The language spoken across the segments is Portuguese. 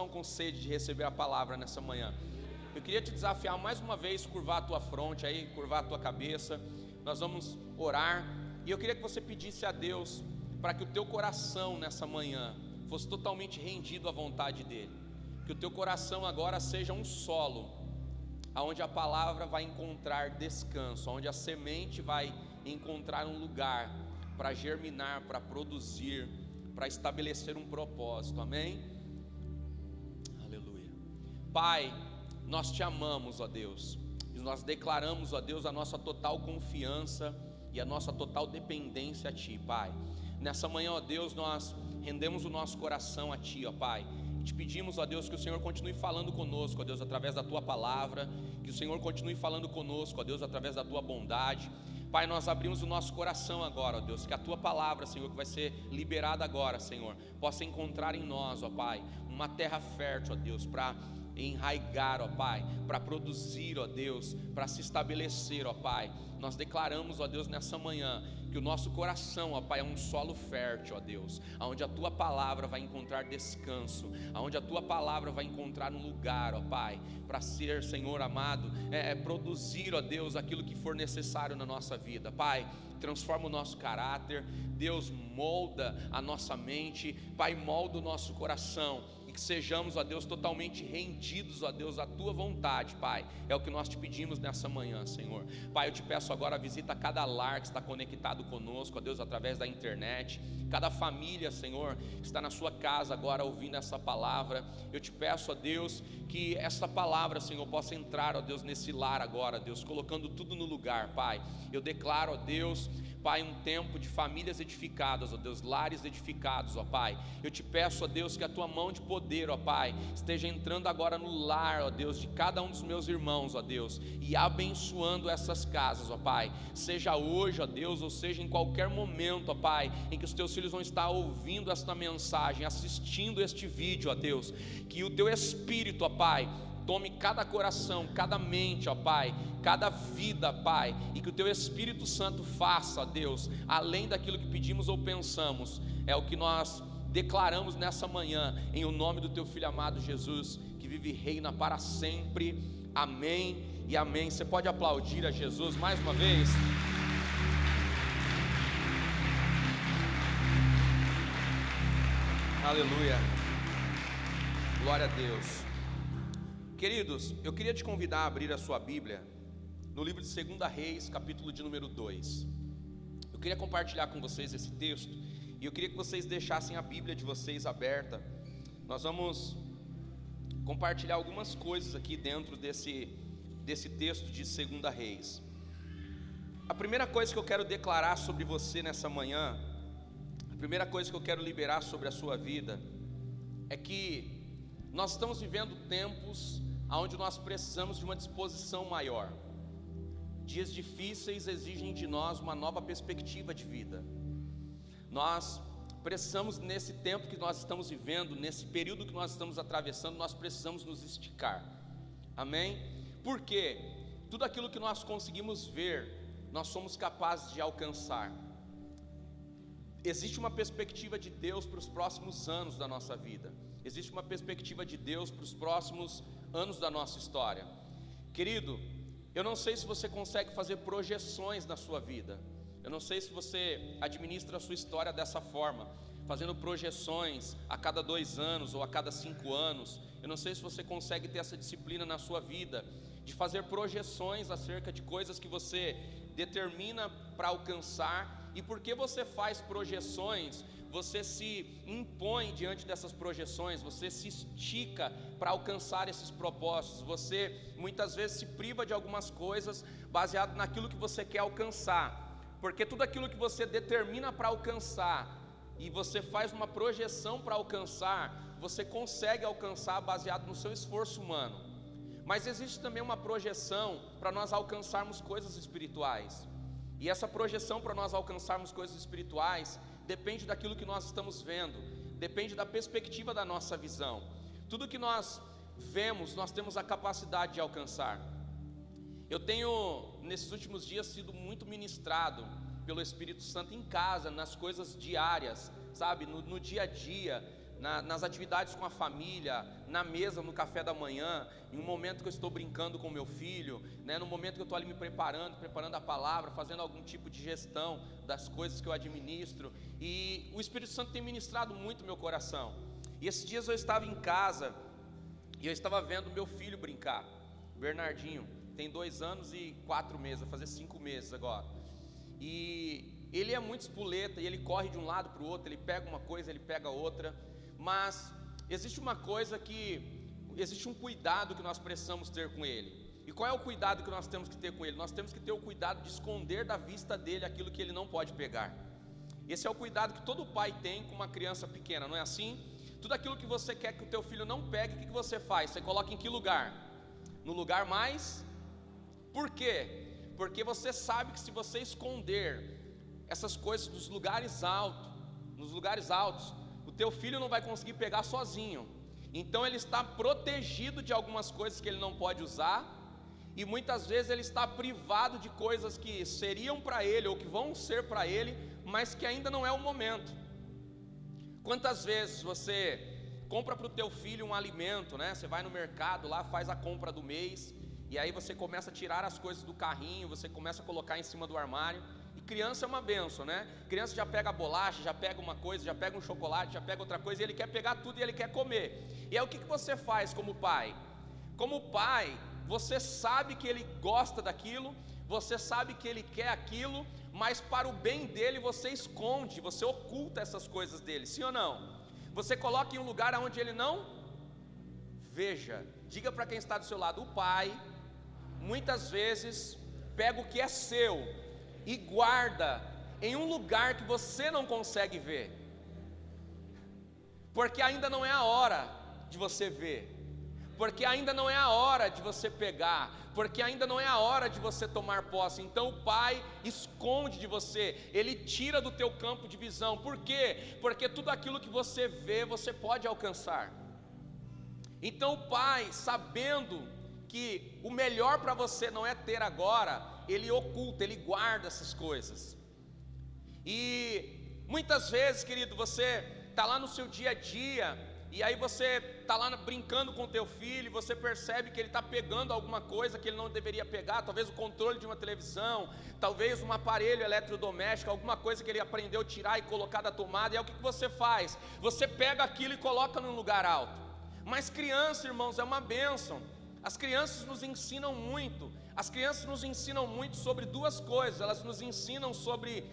estão com sede de receber a palavra nessa manhã? Eu queria te desafiar mais uma vez, curvar a tua fronte aí, curvar a tua cabeça. Nós vamos orar, e eu queria que você pedisse a Deus para que o teu coração nessa manhã fosse totalmente rendido à vontade dEle. Que o teu coração agora seja um solo, onde a palavra vai encontrar descanso, onde a semente vai encontrar um lugar para germinar, para produzir, para estabelecer um propósito, amém? Aleluia. Pai, nós te amamos, ó Deus, e nós declaramos, ó Deus, a nossa total confiança e a nossa total dependência a Ti, Pai. Nessa manhã, ó Deus, nós rendemos o nosso coração a Ti, ó Pai. Te pedimos, ó Deus, que o Senhor continue falando conosco, ó Deus, através da Tua palavra. Que o Senhor continue falando conosco, ó Deus, através da Tua bondade. Pai, nós abrimos o nosso coração agora, ó Deus, que a Tua palavra, Senhor, que vai ser liberada agora, Senhor, possa encontrar em nós, ó Pai, uma terra fértil, ó Deus, para enraigar, ó Pai, para produzir, ó Deus, para se estabelecer, ó Pai. Nós declaramos, ó Deus, nessa manhã, que o nosso coração, ó Pai, é um solo fértil, ó Deus, onde a Tua palavra vai encontrar descanso, onde a Tua palavra vai encontrar um lugar, ó Pai, para ser, Senhor amado, produzir, ó Deus, aquilo que for necessário na nossa vida. Pai, transforma o nosso caráter, Deus, molda a nossa mente, Pai, molda o nosso coração, e que sejamos, ó Deus, totalmente rendidos, ó Deus, à Tua vontade, Pai. É o que nós te pedimos nessa manhã, Senhor. Pai, eu te peço agora, visita cada lar que está conectado conosco, ó Deus, através da internet, cada família, Senhor, que está na sua casa agora ouvindo essa palavra. Eu te peço, ó Deus, que essa palavra, Senhor, possa entrar, ó Deus, nesse lar agora, Deus, colocando tudo no lugar, Pai. Eu declaro, ó Deus, Pai, um tempo de famílias edificadas, ó Deus, lares edificados, ó Pai. Eu te peço, ó Deus, que a Tua mão de poder, ó Pai, esteja entrando agora no lar, ó Deus, de cada um dos meus irmãos, ó Deus, e abençoando essas casas, ó Pai. Seja hoje, ó Deus, ou seja em qualquer momento, ó Pai, em que os Teus filhos vão estar ouvindo esta mensagem, assistindo este vídeo, ó Deus, que o Teu Espírito, ó Pai, tome cada coração, cada mente, ó Pai, cada vida, Pai, e que o Teu Espírito Santo faça, ó Deus, além daquilo que pedimos ou pensamos. É o que nós declaramos nessa manhã, em o nome do Teu Filho amado Jesus, que vive e reina para sempre. Amém e amém. Você pode aplaudir a Jesus mais uma vez? Aleluia, glória a Deus. Queridos, eu queria te convidar a abrir a sua Bíblia no livro de 2 Reis, capítulo de número 2. Eu queria compartilhar com vocês esse texto, e eu queria que vocês deixassem a Bíblia de vocês aberta. Nós vamos compartilhar algumas coisas aqui dentro desse texto de 2 Reis. A primeira coisa que eu quero declarar sobre você nessa manhã, a primeira coisa que eu quero liberar sobre a sua vida, é que nós estamos vivendo tempos onde nós precisamos de uma disposição maior. Dias difíceis exigem de nós uma nova perspectiva de vida. Nós precisamos, nesse tempo que nós estamos vivendo, nesse período que nós estamos atravessando, nós precisamos nos esticar. Amém? Porque tudo aquilo que nós conseguimos ver, nós somos capazes de alcançar. Existe uma perspectiva de Deus para os próximos anos da nossa vida. Existe uma perspectiva de Deus para os próximos anos da nossa história. Querido, eu não sei se você consegue fazer projeções na sua vida. Eu não sei se você administra a sua história dessa forma, fazendo projeções a cada 2 anos ou a cada 5 anos. Eu não sei se você consegue ter essa disciplina na sua vida, de fazer projeções acerca de coisas que você determina para alcançar. E porque você faz projeções, você se impõe diante dessas projeções, você se estica para alcançar esses propósitos. Você muitas vezes se priva de algumas coisas baseado naquilo que você quer alcançar. Porque tudo aquilo que você determina para alcançar e você faz uma projeção para alcançar, você consegue alcançar baseado no seu esforço humano. Mas existe também uma projeção para nós alcançarmos coisas espirituais. E essa projeção para nós alcançarmos coisas espirituais depende daquilo que nós estamos vendo, depende da perspectiva da nossa visão. Tudo que nós vemos, nós temos a capacidade de alcançar. Eu tenho, nesses últimos dias, sido muito ministrado pelo Espírito Santo em casa, nas coisas diárias, sabe, no dia a dia, nas atividades com a família, na mesa, no café da manhã, em um momento que eu estou brincando com meu filho, né, no momento que eu estou ali me preparando a palavra, fazendo algum tipo de gestão das coisas que eu administro, e o Espírito Santo tem ministrado muito no meu coração. E esses dias eu estava em casa, e eu estava vendo meu filho brincar, Bernardinho, tem 2 anos e 4 meses, vai fazer 5 meses agora, e ele é muito espoleta, e ele corre de um lado para o outro, ele pega uma coisa, ele pega outra, mas existe uma coisa existe um cuidado que nós precisamos ter com ele. E qual é o cuidado que nós temos que ter com ele? Nós temos que ter o cuidado de esconder da vista dele aquilo que ele não pode pegar. Esse é o cuidado que todo pai tem com uma criança pequena, não é assim? Tudo aquilo que você quer que o teu filho não pegue, o que você faz? Você coloca em que lugar? No lugar mais... Por quê? Porque você sabe que se você esconder essas coisas nos lugares altos, o teu filho não vai conseguir pegar sozinho. Então ele está protegido de algumas coisas que ele não pode usar, e muitas vezes ele está privado de coisas que seriam para ele ou que vão ser para ele, mas que ainda não é o momento. Quantas vezes você compra para o teu filho um alimento, né? Você vai no mercado lá, faz a compra do mês, e aí você começa a tirar as coisas do carrinho, você começa a colocar em cima do armário. Criança é uma benção, né? Criança já pega a bolacha, já pega uma coisa, já pega um chocolate, já pega outra coisa, e ele quer pegar tudo e ele quer comer. E aí o que você faz como pai? Como pai, você sabe que ele gosta daquilo, você sabe que ele quer aquilo, mas para o bem dele você esconde, você oculta essas coisas dele, sim ou não? Você coloca em um lugar onde ele não veja. Diga para quem está do seu lado: o pai muitas vezes pega o que é seu e guarda em um lugar que você não consegue ver, porque ainda não é a hora de você ver, porque ainda não é a hora de você pegar, porque ainda não é a hora de você tomar posse. Então o pai esconde de você, ele tira do teu campo de visão. Por quê? Porque tudo aquilo que você vê, você pode alcançar. Então o pai, sabendo que o melhor para você não é ter agora, ele oculta, ele guarda essas coisas. E muitas vezes, querido, você está lá no seu dia a dia, e aí você está lá brincando com o teu filho, e você percebe que ele está pegando alguma coisa que ele não deveria pegar, talvez o controle de uma televisão, talvez um aparelho eletrodoméstico, alguma coisa que ele aprendeu a tirar e colocar da tomada. E aí o que você faz? Você pega aquilo e coloca num lugar alto. Mas criança, irmãos, é uma bênção. As crianças nos ensinam muito. As crianças nos ensinam muito sobre duas coisas. Elas nos ensinam sobre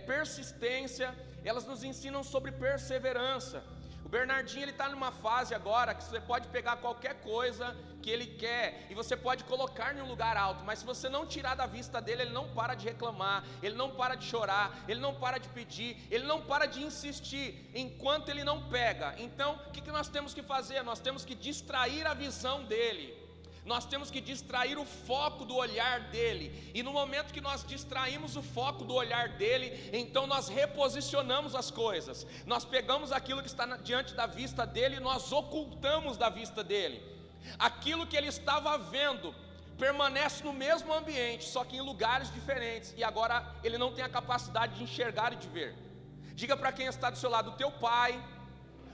persistência, elas nos ensinam sobre perseverança. O Bernardinho, ele está numa fase agora que você pode pegar qualquer coisa que ele quer e você pode colocar em um lugar alto, mas se você não tirar da vista dele, ele não para de reclamar, ele não para de chorar, ele não para de pedir, ele não para de insistir enquanto ele não pega. Então o que nós temos que fazer? Nós temos que distrair a visão dele, nós temos que distrair o foco do olhar dele, e no momento que nós distraímos o foco do olhar dele, então nós reposicionamos as coisas, nós pegamos aquilo que está diante da vista dele e nós ocultamos da vista dele. Aquilo que ele estava vendo permanece no mesmo ambiente, só que em lugares diferentes, e agora ele não tem a capacidade de enxergar e de ver. Diga para quem está do seu lado: o teu pai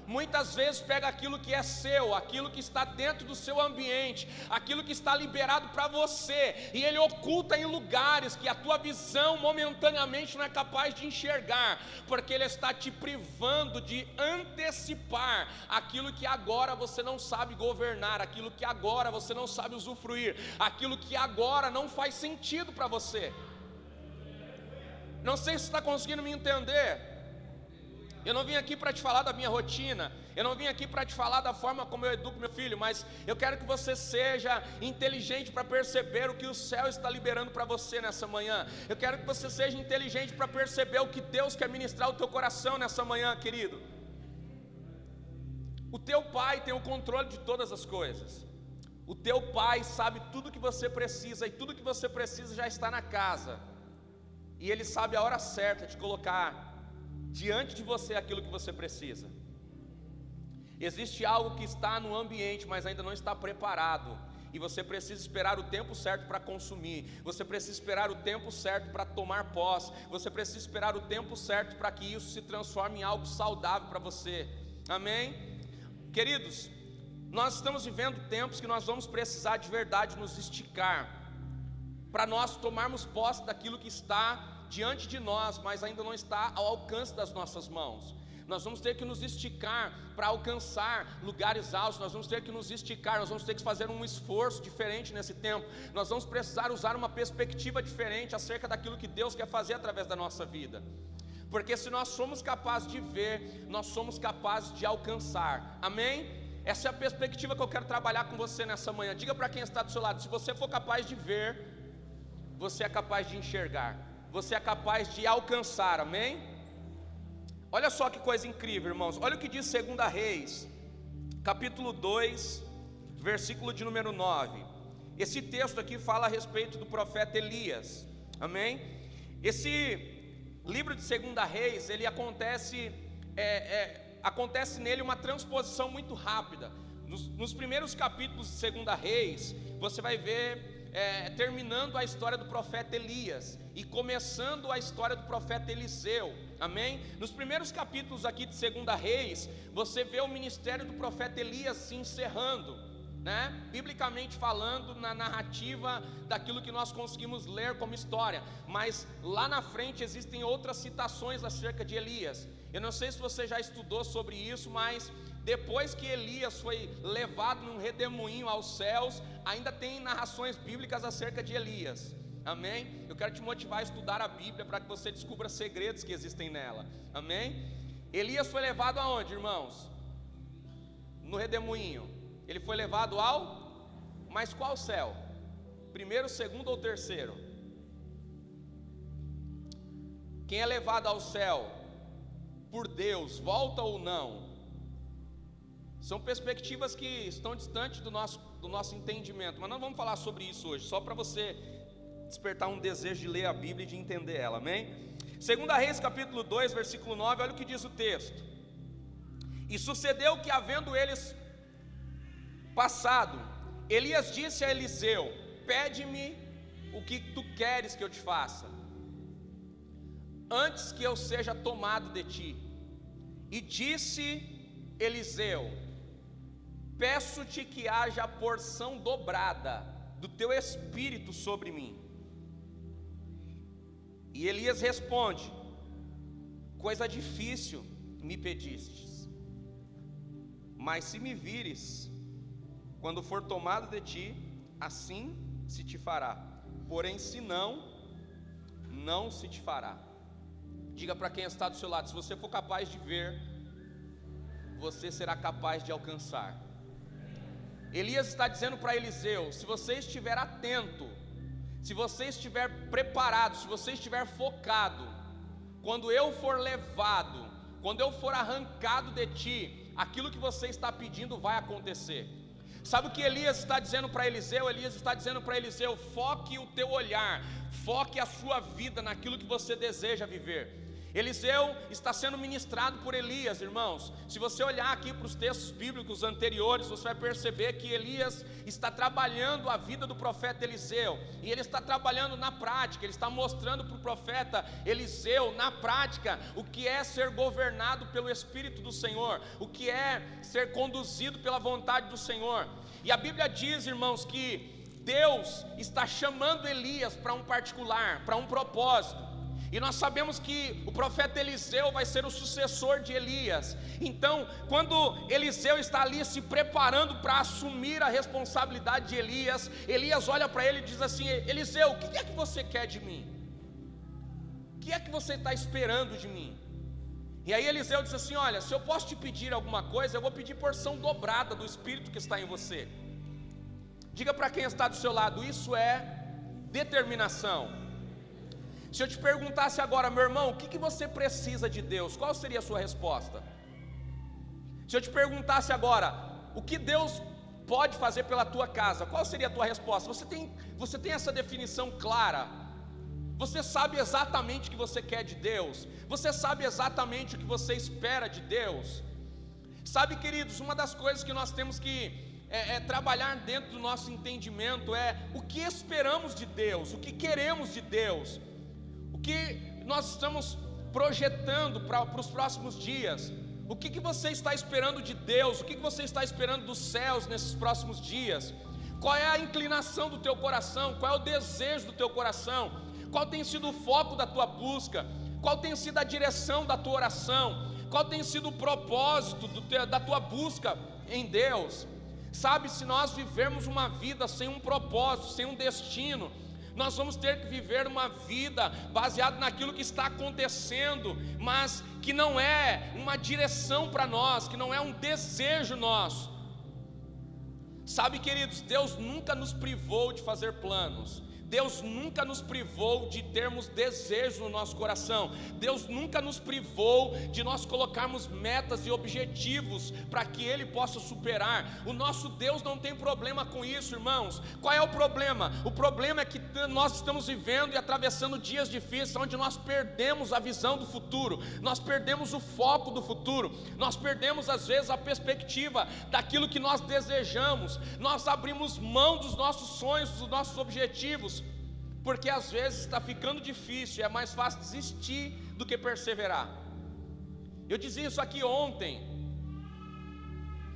muitas vezes pega aquilo que é seu, aquilo que está dentro do seu ambiente, aquilo que está liberado para você, e ele oculta em lugares que a tua visão momentaneamente não é capaz de enxergar, porque ele está te privando de antecipar aquilo que agora você não sabe governar, aquilo que agora você não sabe usufruir, aquilo que agora não faz sentido para você. Não sei se você está conseguindo me entender. Eu não vim aqui para te falar da minha rotina, eu não vim aqui para te falar da forma como eu educo meu filho, mas eu quero que você seja inteligente para perceber o que o céu está liberando para você nessa manhã. Eu quero que você seja inteligente para perceber o que Deus quer ministrar ao teu coração nessa manhã, querido. O teu pai tem o controle de todas as coisas. O teu pai sabe tudo que você precisa, e tudo que você precisa já está na casa, e ele sabe a hora certa de colocar diante de você aquilo que você precisa. Existe algo que está no ambiente, mas ainda não está preparado, e você precisa esperar o tempo certo para consumir, você precisa esperar o tempo certo para tomar posse, você precisa esperar o tempo certo para que isso se transforme em algo saudável para você. Amém? Queridos, nós estamos vivendo tempos que nós vamos precisar de verdade nos esticar, para nós tomarmos posse daquilo que está diante de nós, mas ainda não está ao alcance das nossas mãos. Nós vamos ter que nos esticar para alcançar lugares altos, nós vamos ter que nos esticar, nós vamos ter que fazer um esforço diferente nesse tempo, nós vamos precisar usar uma perspectiva diferente acerca daquilo que Deus quer fazer através da nossa vida. Porque se nós somos capazes de ver, nós somos capazes de alcançar, amém? Essa é a perspectiva que eu quero trabalhar com você nessa manhã. Diga para quem está do seu lado: se você for capaz de ver, você é capaz de enxergar, você é capaz de alcançar, amém? Olha só que coisa incrível, irmãos. Olha o que diz 2 Reis, capítulo 2, versículo de número 9. Esse texto aqui fala a respeito do profeta Elias, amém? Esse livro de 2 Reis, ele acontece nele uma transposição muito rápida. Nos primeiros capítulos de 2 Reis, você vai ver terminando a história do profeta Elias e começando a história do profeta Eliseu, amém? Nos primeiros capítulos aqui de 2 Reis, você vê o ministério do profeta Elias se encerrando, né? Biblicamente falando, na narrativa daquilo que nós conseguimos ler como história, mas lá na frente existem outras citações acerca de Elias. Eu não sei se você já estudou sobre isso, mas depois que Elias foi levado num redemoinho aos céus, ainda tem narrações bíblicas acerca de Elias, amém? Eu quero te motivar a estudar a Bíblia para que você descubra segredos que existem nela, amém? Elias foi levado aonde, irmãos? No redemoinho. Ele foi levado mas qual céu? Primeiro, segundo ou terceiro? Quem é levado ao céu por Deus, volta ou não? São perspectivas que estão distantes do nosso entendimento, mas não vamos falar sobre isso hoje, só para você despertar um desejo de ler a Bíblia e de entender ela, amém? 2 Reis capítulo 2, versículo 9, olha o que diz o texto. E sucedeu que, havendo eles passado, Elias disse a Eliseu: pede-me o que tu queres que eu te faça, antes que eu seja tomado de ti. E disse Eliseu: peço-te que haja a porção dobrada do teu espírito sobre mim. E Elias responde: coisa difícil me pedistes, mas se me vires quando for tomado de ti, assim se te fará, porém se não, não se te fará. Diga para quem está do seu lado: se você for capaz de ver, você será capaz de alcançar. Elias está dizendo para Eliseu: se você estiver atento, se você estiver preparado, se você estiver focado, quando eu for levado, quando eu for arrancado de ti, aquilo que você está pedindo vai acontecer. Sabe o que Elias está dizendo para Eliseu? Elias está dizendo para Eliseu: foque o teu olhar, foque a sua vida naquilo que você deseja viver. Eliseu está sendo ministrado por Elias, irmãos. Se você olhar aqui para os textos bíblicos anteriores, você vai perceber que Elias está trabalhando a vida do profeta Eliseu, e ele está trabalhando na prática, ele está mostrando para o profeta Eliseu, na prática, o que é ser governado pelo Espírito do Senhor, o que é ser conduzido pela vontade do Senhor. E a Bíblia diz, irmãos, que Deus está chamando Elias para um particular, para um propósito. E nós sabemos que o profeta Eliseu vai ser o sucessor de Elias. Então, quando Eliseu está ali se preparando para assumir a responsabilidade de Elias, Elias olha para ele e diz assim: Eliseu, o que é que você quer de mim? O que é que você está esperando de mim? E aí Eliseu diz assim: olha, se eu posso te pedir alguma coisa, eu vou pedir porção dobrada do Espírito que está em você. Diga para quem está do seu lado: isso é determinação. Se eu te perguntasse agora, meu irmão, o que você precisa de Deus, qual seria a sua resposta? Se eu te perguntasse agora, o que Deus pode fazer pela tua casa, qual seria a tua resposta? Você tem essa definição clara? Você sabe exatamente o que você quer de Deus? Você sabe exatamente o que você espera de Deus? Sabe, queridos, uma das coisas que nós temos que trabalhar dentro do nosso entendimento é o que esperamos de Deus, o que queremos de Deus, o que nós estamos projetando para os próximos dias, O que você está esperando de Deus? O que você está esperando dos céus nesses próximos dias? Qual é a inclinação do teu coração? Qual é o desejo do teu coração? Qual tem sido o foco da tua busca? Qual tem sido a direção da tua oração? Qual tem sido o propósito da tua busca em Deus? Sabe, se nós vivermos uma vida sem um propósito, sem um destino, nós vamos ter que viver uma vida baseada naquilo que está acontecendo, mas que não é uma direção para nós, que não é um desejo nosso. Sabe, queridos, Deus nunca nos privou de fazer planos. Deus nunca nos privou de termos desejos no nosso coração. Deus nunca nos privou de nós colocarmos metas e objetivos para que Ele possa superar. O nosso Deus não tem problema com isso, irmãos. Qual é o problema? O problema é que nós estamos vivendo e atravessando dias difíceis, onde nós perdemos a visão do futuro, nós perdemos o foco do futuro, nós perdemos às vezes a perspectiva daquilo que nós desejamos, nós abrimos mão dos nossos sonhos, dos nossos objetivos, porque às vezes está ficando difícil, é mais fácil desistir do que perseverar. Eu dizia isso aqui ontem.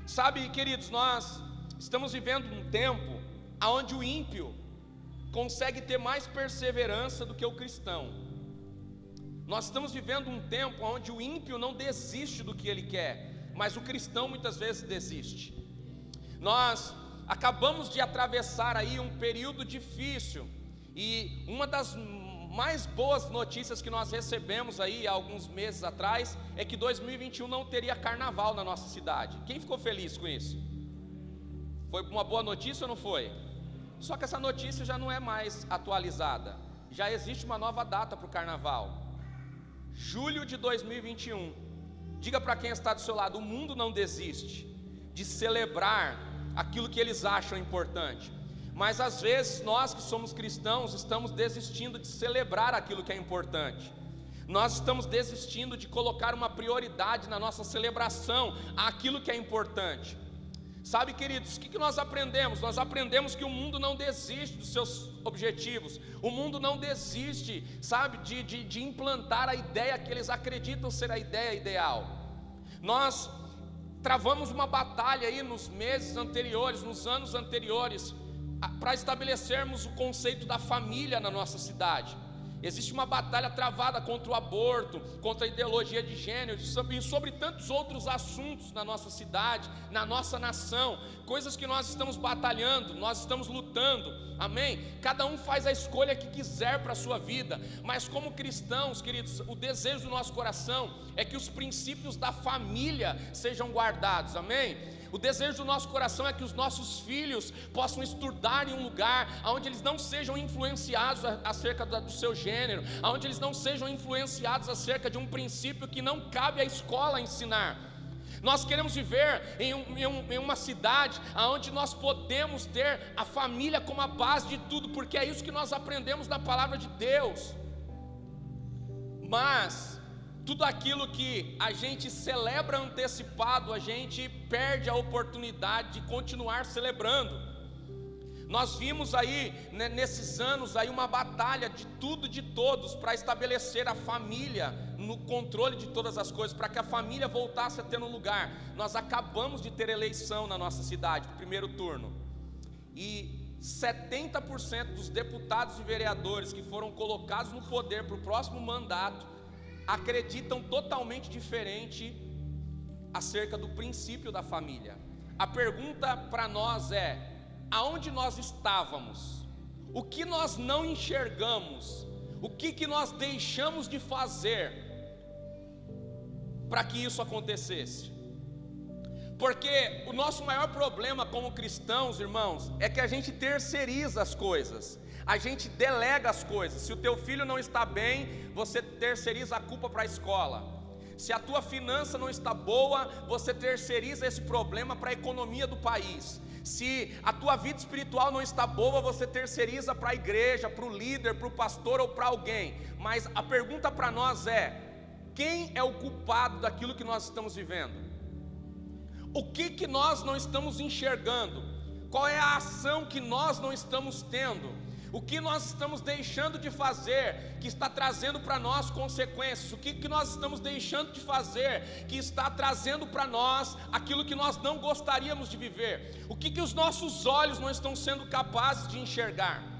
Sabe, queridos, nós estamos vivendo um tempo onde o ímpio consegue ter mais perseverança do que o cristão. Nós estamos vivendo um tempo onde o ímpio não desiste do que ele quer, mas o cristão muitas vezes desiste. Nós acabamos de atravessar aí um período difícil, e uma das mais boas notícias que nós recebemos aí há alguns meses atrás é que 2021 não teria carnaval na nossa cidade. Quem ficou feliz com isso? Foi uma boa notícia ou não foi? Só que essa notícia já não é mais atualizada. Já existe uma nova data para o carnaval, julho de 2021. Diga para quem está do seu lado: o mundo não desiste de celebrar aquilo que eles acham importante. Mas às vezes nós que somos cristãos estamos desistindo de celebrar aquilo que é importante. Nós estamos desistindo de colocar uma prioridade na nossa celebração àquilo que é importante. Sabe, queridos, o que nós aprendemos? Nós aprendemos que o mundo não desiste dos seus objetivos. O mundo não desiste, sabe, de implantar a ideia que eles acreditam ser a ideia ideal. Nós travamos uma batalha aí nos meses anteriores, nos anos anteriores, para estabelecermos o conceito da família na nossa cidade. Existe uma batalha travada contra o aborto, contra a ideologia de gênero e sobre tantos outros assuntos na nossa cidade, na nossa nação, coisas que nós estamos batalhando, nós estamos lutando, amém? Cada um faz a escolha que quiser para a sua vida, mas como cristãos, queridos, o desejo do nosso coração é que os princípios da família sejam guardados, amém? O desejo do nosso coração é que os nossos filhos possam estudar em um lugar onde eles não sejam influenciados acerca do seu gênero, onde eles não sejam influenciados acerca de um princípio que não cabe à escola ensinar. Nós queremos viver em uma cidade onde nós podemos ter a família como a base de tudo, porque é isso que nós aprendemos na palavra de Deus. Mas tudo aquilo que a gente celebra antecipado, a gente perde a oportunidade de continuar celebrando. Nós vimos aí, nesses anos, aí uma batalha de tudo e de todos para estabelecer a família no controle de todas as coisas, para que a família voltasse a ter um lugar. Nós acabamos de ter eleição na nossa cidade, primeiro turno, e 70% dos deputados e vereadores que foram colocados no poder para o próximo mandato acreditam totalmente diferente acerca do princípio da família. A pergunta para nós é: aonde nós estávamos? O que nós não enxergamos? O que nós deixamos de fazer para que isso acontecesse? Porque o nosso maior problema como cristãos, irmãos, é que a gente terceiriza as coisas, a gente delega as coisas. Se o teu filho não está bem, você terceiriza a culpa para a escola. Se a tua finança não está boa, você terceiriza esse problema para a economia do país. Se a tua vida espiritual não está boa, você terceiriza para a igreja, para o líder, para o pastor ou para alguém. Mas a pergunta para nós é: quem é o culpado daquilo que nós estamos vivendo? O que nós não estamos enxergando? Qual é a ação que nós não estamos tendo? O que nós estamos deixando de fazer que está trazendo para nós consequências? O que nós estamos deixando de fazer que está trazendo para nós aquilo que nós não gostaríamos de viver? O que os nossos olhos não estão sendo capazes de enxergar?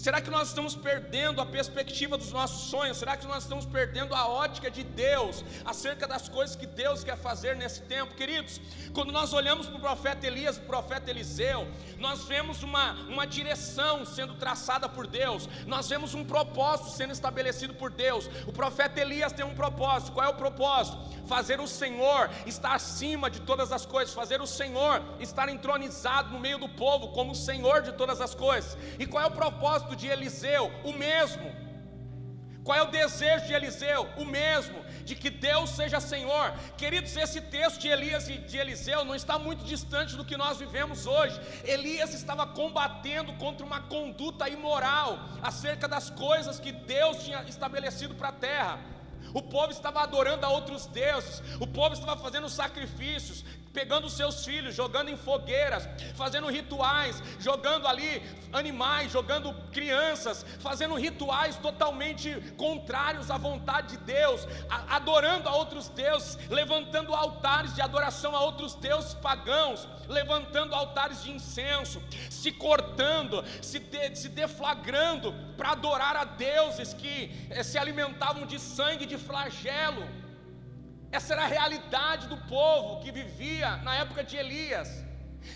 Será que nós estamos perdendo a perspectiva dos nossos sonhos? Será que nós estamos perdendo a ótica de Deus acerca das coisas que Deus quer fazer nesse tempo? Queridos, quando nós olhamos para o profeta Elias e o profeta Eliseu, nós vemos uma direção sendo traçada por Deus, nós vemos um propósito sendo estabelecido por Deus. O profeta Elias tem um propósito. Qual é o propósito? Fazer o Senhor estar acima de todas as coisas, fazer o Senhor estar entronizado no meio do povo como o Senhor de todas as coisas. E qual é o propósito de Eliseu? O mesmo. Qual é o desejo de Eliseu? O mesmo, de que Deus seja Senhor. Queridos, esse texto de Elias e de Eliseu não está muito distante do que nós vivemos hoje. Elias estava combatendo contra uma conduta imoral acerca das coisas que Deus tinha estabelecido para a terra. O povo estava adorando a outros deuses, o povo estava fazendo sacrifícios, pegando seus filhos, jogando em fogueiras, fazendo rituais, jogando ali animais, jogando crianças, fazendo rituais totalmente contrários à vontade de Deus, adorando a outros deuses, levantando altares de adoração a outros deuses pagãos, levantando altares de incenso, se cortando, se deflagrando para adorar a deuses que se alimentavam de sangue, de flagelo. Essa era a realidade do povo que vivia na época de Elias.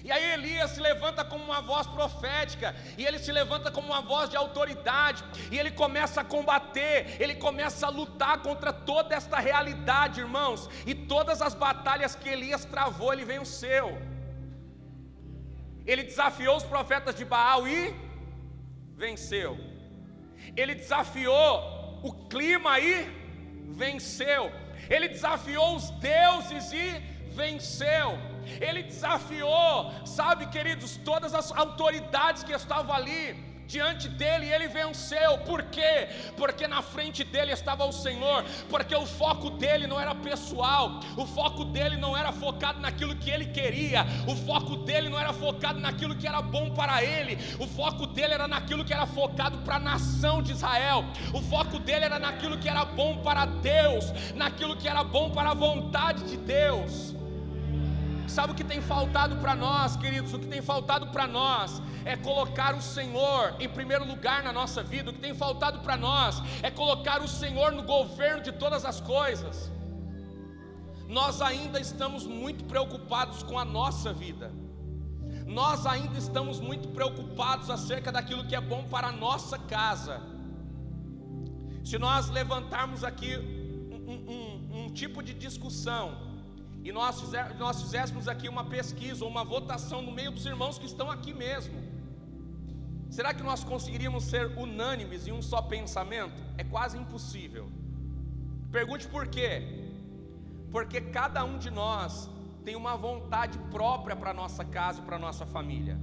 E aí Elias se levanta como uma voz profética, e ele se levanta como uma voz de autoridade, e ele começa a combater, ele começa a lutar contra toda esta realidade, irmãos. E todas as batalhas que Elias travou, ele venceu. Ele desafiou os profetas de Baal e venceu. Ele desafiou o clima e venceu. Ele desafiou os deuses e venceu. Ele desafiou, sabe, queridos, todas as autoridades que estavam ali diante dele, e ele venceu. Por quê? Porque na frente dele estava o Senhor, porque o foco dele não era pessoal, o foco dele não era focado naquilo que ele queria, o foco dele não era focado naquilo que era bom para ele, o foco dele era naquilo que era focado para a nação de Israel, o foco dele era naquilo que era bom para Deus, naquilo que era bom para a vontade de Deus. Sabe o que tem faltado para nós, queridos? O que tem faltado para nós é colocar o Senhor em primeiro lugar na nossa vida. O que tem faltado para nós é colocar o Senhor no governo de todas as coisas. Nós ainda estamos muito preocupados com a nossa vida. Nós ainda estamos muito preocupados acerca daquilo que é bom para a nossa casa. Se nós levantarmos aqui um tipo de discussão, e nós fizéssemos aqui uma pesquisa ou uma votação no meio dos irmãos que estão aqui mesmo, será que nós conseguiríamos ser unânimes em um só pensamento? É quase impossível. Pergunte por quê? Porque cada um de nós tem uma vontade própria para a nossa casa e para a nossa família.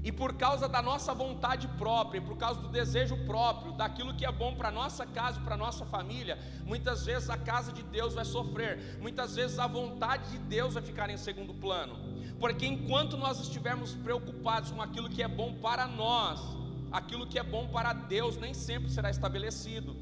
E por causa da nossa vontade própria, por causa do desejo próprio, daquilo que é bom para a nossa casa e para a nossa família, muitas vezes a casa de Deus vai sofrer, muitas vezes a vontade de Deus vai ficar em segundo plano. Porque enquanto nós estivermos preocupados com aquilo que é bom para nós, aquilo que é bom para Deus nem sempre será estabelecido.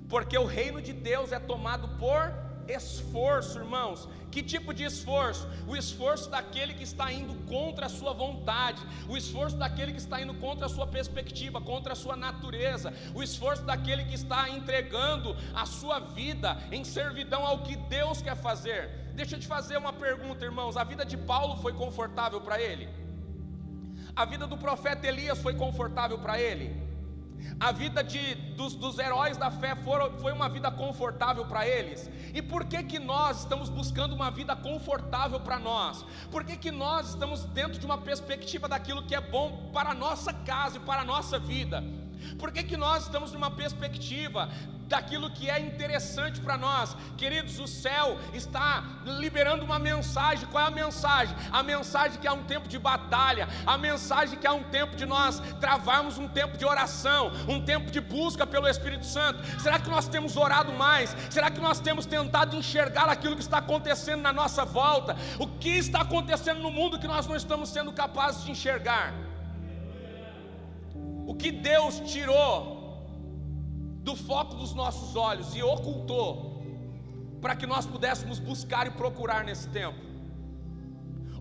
Porque o reino de Deus é tomado por esforço, irmãos. Que tipo de esforço? O esforço daquele que está indo contra a sua vontade, o esforço daquele que está indo contra a sua perspectiva, contra a sua natureza, o esforço daquele que está entregando a sua vida em servidão ao que Deus quer fazer. Deixa eu te fazer uma pergunta, irmãos. A vida de Paulo foi confortável para ele? A vida do profeta Elias foi confortável para ele? A vida dos heróis da fé foi uma vida confortável para eles? E por que nós estamos buscando uma vida confortável para nós? Por que nós estamos dentro de uma perspectiva daquilo que é bom para a nossa casa e para a nossa vida? Por que nós estamos numa perspectiva daquilo que é interessante para nós? Queridos, o céu está liberando uma mensagem. Qual é a mensagem? A mensagem que há um tempo de batalha, a mensagem que há um tempo de nós travarmos um tempo de oração, um tempo de busca pelo Espírito Santo. Será que nós temos orado mais? Será que nós temos tentado enxergar aquilo que está acontecendo na nossa volta? O que está acontecendo no mundo que nós não estamos sendo capazes de enxergar? O que Deus tirou do foco dos nossos olhos e ocultou para que nós pudéssemos buscar e procurar nesse tempo?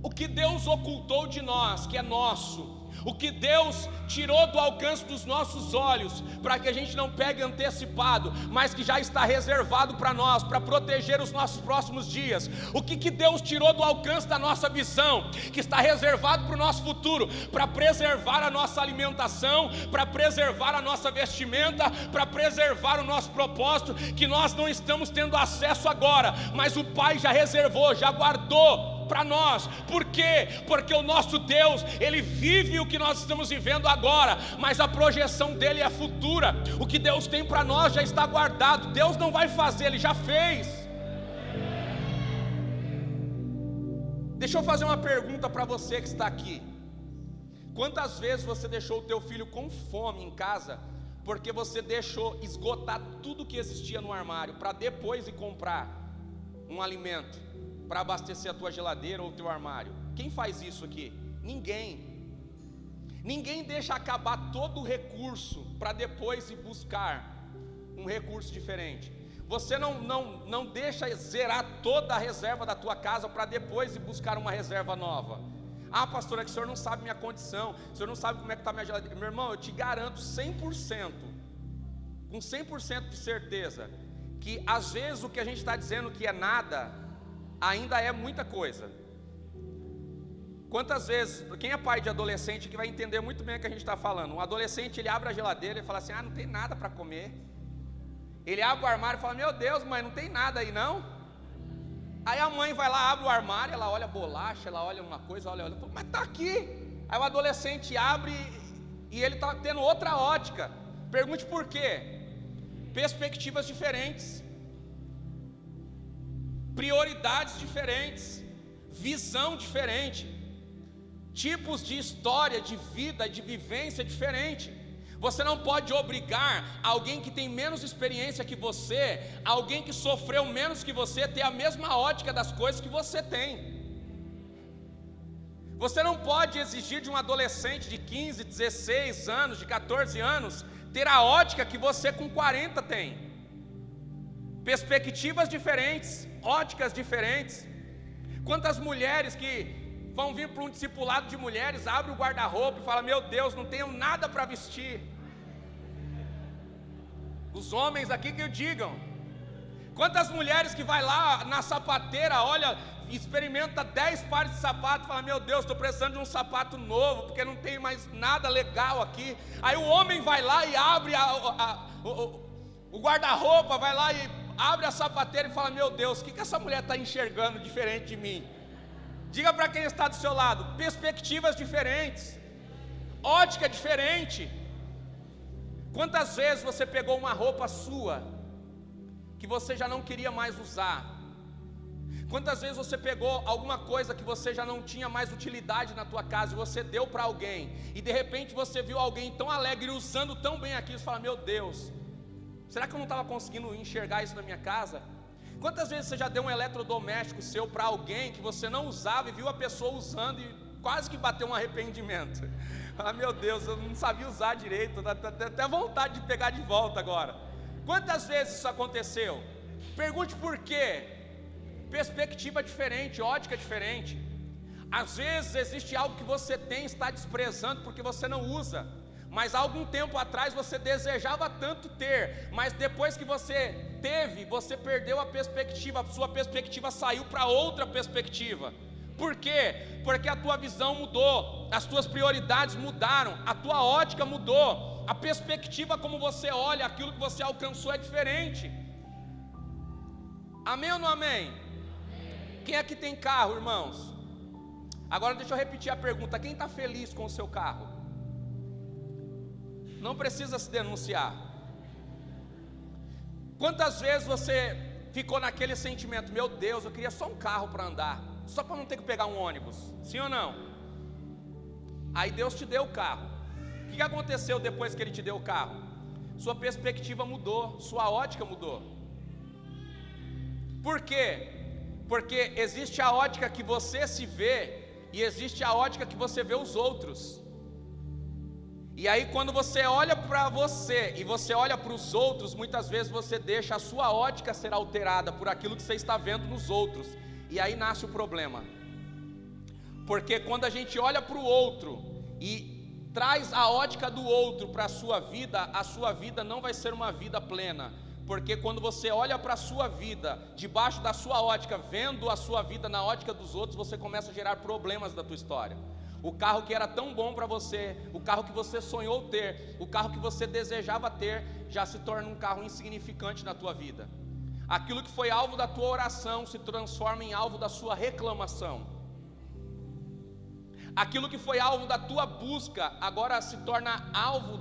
O que Deus ocultou de nós, que é nosso, o que Deus tirou do alcance dos nossos olhos, para que a gente não pegue antecipado, mas que já está reservado para nós, para proteger os nossos próximos dias. O que Deus tirou do alcance da nossa visão, que está reservado para o nosso futuro, para preservar a nossa alimentação, para preservar a nossa vestimenta, para preservar o nosso propósito, que nós não estamos tendo acesso agora, mas o Pai já reservou, já guardou para nós. Por quê? Porque o nosso Deus, Ele vive o que nós estamos vivendo agora, mas a projeção dele é futura. O que Deus tem para nós já está guardado. Deus não vai fazer, Ele já fez. Deixa eu fazer uma pergunta para você que está aqui. Quantas vezes você deixou o teu filho com fome em casa, porque você deixou esgotar tudo que existia no armário, para depois ir comprar um alimento para abastecer a tua geladeira ou o teu armário? Quem faz isso aqui? Ninguém. Ninguém deixa acabar todo o recurso para depois ir buscar um recurso diferente. Você não deixa zerar toda a reserva da tua casa para depois ir buscar uma reserva nova. Ah, pastor, é que o senhor não sabe minha condição, o senhor não sabe como é que está minha geladeira. Meu irmão, eu te garanto 100%, com 100% de certeza, que às vezes o que a gente está dizendo que é nada, ainda é muita coisa. Quantas vezes, quem é pai de adolescente que vai entender muito bem o que a gente está falando? Um adolescente, ele abre a geladeira e fala assim: ah, não tem nada para comer. Ele abre o armário e fala: meu Deus, mãe, não tem nada aí não? Aí a mãe vai lá, abre o armário, ela olha bolacha, ela olha uma coisa, olha, mas está aqui. Aí o adolescente abre e ele está tendo outra ótica. Pergunte por quê? Perspectivas diferentes, prioridades diferentes, visão diferente, tipos de história, de vida, de vivência diferente. Você não pode obrigar alguém que tem menos experiência que você, alguém que sofreu menos que você, ter a mesma ótica das coisas que você tem. Você não pode exigir de um adolescente de 15, 16 anos, de 14 anos, ter a ótica que você com 40 tem. Perspectivas diferentes, óticas diferentes. Quantas mulheres que vão vir para um discipulado de mulheres, abre o guarda-roupa e fala: meu Deus, não tenho nada para vestir. Os homens aqui que o digam. Quantas mulheres que vai lá na sapateira, olha, experimenta 10 pares de sapato e fala: meu Deus, estou precisando de um sapato novo, porque não tem mais nada legal aqui. Aí o homem vai lá e abre o guarda-roupa, vai lá e abre a sapateira e fala: meu Deus, o que essa mulher está enxergando diferente de mim? Diga para quem está do seu lado: perspectivas diferentes, ótica diferente. Quantas vezes você pegou uma roupa sua que você já não queria mais usar? Quantas vezes você pegou alguma coisa que você já não tinha mais utilidade na tua casa e você deu para alguém, e de repente você viu alguém tão alegre usando tão bem aquilo, você fala: meu Deus, será que eu não estava conseguindo enxergar isso na minha casa? Quantas vezes você já deu um eletrodoméstico seu para alguém que você não usava e viu a pessoa usando e quase que bateu um arrependimento? Ah, meu Deus, eu não sabia usar direito, dá até vontade de pegar de volta agora. Quantas vezes isso aconteceu? Pergunte por quê. Perspectiva diferente, ótica diferente. Às vezes existe algo que você tem e está desprezando porque você não usa, mas há algum tempo atrás você desejava tanto ter, mas depois que você teve, você perdeu a perspectiva, a sua perspectiva saiu para outra perspectiva. Por quê? Porque a tua visão mudou, as tuas prioridades mudaram, a tua ótica mudou, a perspectiva como você olha aquilo que você alcançou é diferente. Amém ou não amém? Quem aqui tem carro, irmãos? Agora deixa eu repetir a pergunta: quem está feliz com o seu carro? Não precisa se denunciar. Quantas vezes você ficou naquele sentimento: meu Deus, eu queria só um carro para andar, só para não ter que pegar um ônibus? Sim ou não? Aí Deus te deu o carro. O que aconteceu depois que Ele te deu o carro? Sua perspectiva mudou, sua ótica mudou. Por quê? Porque existe a ótica que você se vê e existe a ótica que você vê os outros. E aí quando você olha para você e você olha para os outros, muitas vezes você deixa a sua ótica ser alterada por aquilo que você está vendo nos outros. E aí nasce o problema. Porque quando a gente olha para o outro e traz a ótica do outro para a sua vida não vai ser uma vida plena. Porque quando você olha para a sua vida, debaixo da sua ótica, vendo a sua vida na ótica dos outros, você começa a gerar problemas da tua história. O carro que era tão bom para você, o carro que você sonhou ter, o carro que você desejava ter, já se torna um carro insignificante na tua vida. Aquilo que foi alvo da tua oração se transforma em alvo da sua reclamação. Aquilo que foi alvo da tua busca, agora se torna alvo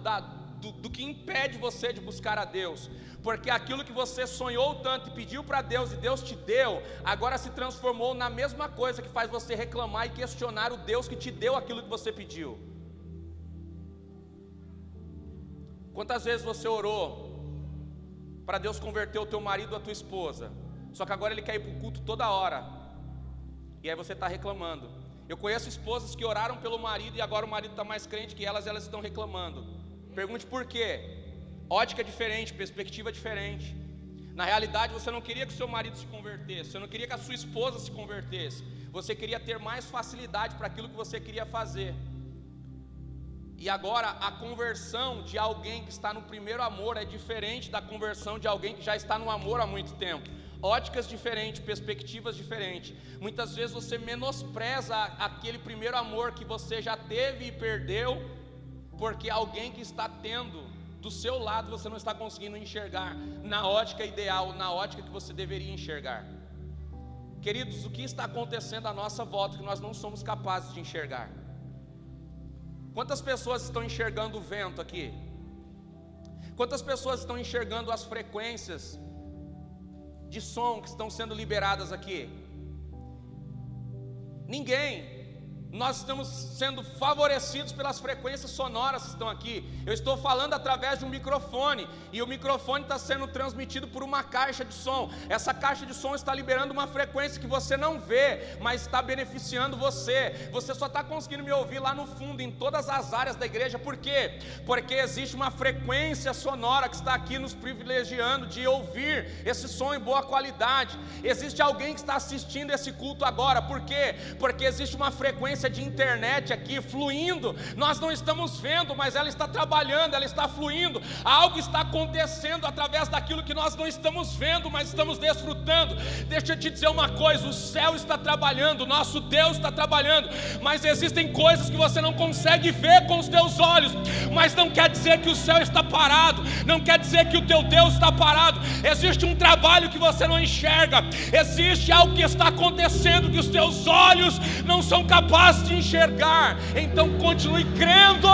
do que impede você de buscar a Deus. Porque aquilo que você sonhou tanto e pediu para Deus e Deus te deu, agora se transformou na mesma coisa que faz você reclamar e questionar o Deus que te deu aquilo que você pediu. Quantas vezes você orou para Deus converter o teu marido ou a tua esposa, só que agora ele quer ir para o culto toda hora, e aí você está reclamando. Eu conheço esposas que oraram pelo marido e agora o marido está mais crente que elas estão reclamando. Pergunte por quê. Ótica diferente, perspectiva diferente. Na realidade você não queria que o seu marido se convertesse, você não queria que a sua esposa se convertesse, você queria ter mais facilidade para aquilo que você queria fazer. E agora a conversão de alguém que está no primeiro amor é diferente da conversão de alguém que já está no amor há muito tempo. Óticas diferentes, perspectivas diferentes. Muitas vezes você menospreza aquele primeiro amor que você já teve e perdeu, porque alguém que está tendo do seu lado você não está conseguindo enxergar na ótica ideal, na ótica que você deveria enxergar. Queridos, o que está acontecendo à nossa volta que nós não somos capazes de enxergar? Quantas pessoas estão enxergando o vento aqui? Quantas pessoas estão enxergando as frequências de som que estão sendo liberadas aqui? Ninguém. Nós estamos sendo favorecidos pelas frequências sonoras que estão aqui. Eu estou falando através de um microfone, e o microfone está sendo transmitido por uma caixa de som. Essa caixa de som está liberando uma frequência que você não vê, mas está beneficiando você. Você só está conseguindo me ouvir lá no fundo, em todas as áreas da igreja. Por quê? Porque existe uma frequência sonora que está aqui nos privilegiando de ouvir esse som em boa qualidade. Existe alguém que está assistindo esse culto agora. Por quê? Porque existe uma frequência de internet aqui fluindo. Nós não estamos vendo, mas ela está trabalhando, ela está fluindo. Algo está acontecendo através daquilo que nós não estamos vendo, mas estamos desfrutando. Deixa eu te dizer uma coisa: o céu está trabalhando, o nosso Deus está trabalhando, mas existem coisas que você não consegue ver com os teus olhos. Mas não quer dizer que o céu está parado, não quer dizer que o teu Deus está parado. Existe um trabalho que você não enxerga, existe algo que está acontecendo que os teus olhos não são capazes de enxergar. Então continue crendo.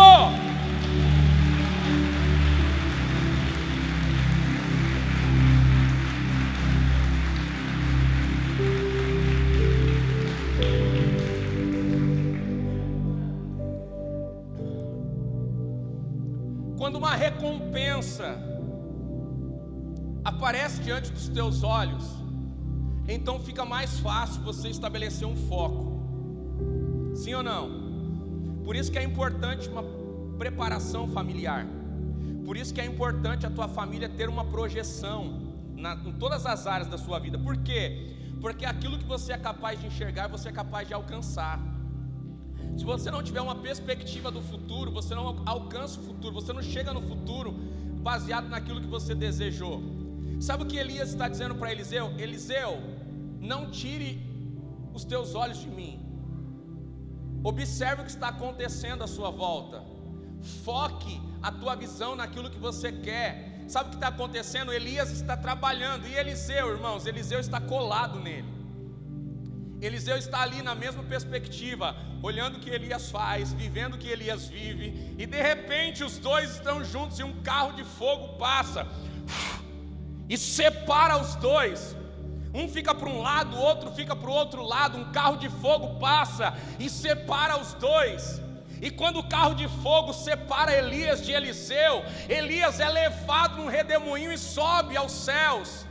Quando uma recompensa aparece diante dos teus olhos, então fica mais fácil você estabelecer um foco. Sim ou não? Por isso que é importante uma preparação familiar. Por isso que é importante a tua família ter uma projeção em todas as áreas da sua vida. Por quê? Porque aquilo que você é capaz de enxergar, você é capaz de alcançar. Se você não tiver uma perspectiva do futuro, você não alcança o futuro. Você não chega no futuro baseado naquilo que você desejou. Sabe o que Elias está dizendo para Eliseu? Eliseu, não tire os teus olhos de mim. Observe o que está acontecendo à sua volta. Foque a tua visão naquilo que você quer. Sabe o que está acontecendo? Elias está trabalhando. E Eliseu, irmãos, Eliseu está colado nele. Eliseu está ali na mesma perspectiva, olhando o que Elias faz, vivendo o que Elias vive. E de repente os dois estão juntos e um carro de fogo passa e separa os dois. Um fica para um lado, o outro fica para o outro lado. Um carro de fogo passa e separa os dois. E quando o carro de fogo separa Elias de Eliseu, Elias é levado num redemoinho e sobe aos céus.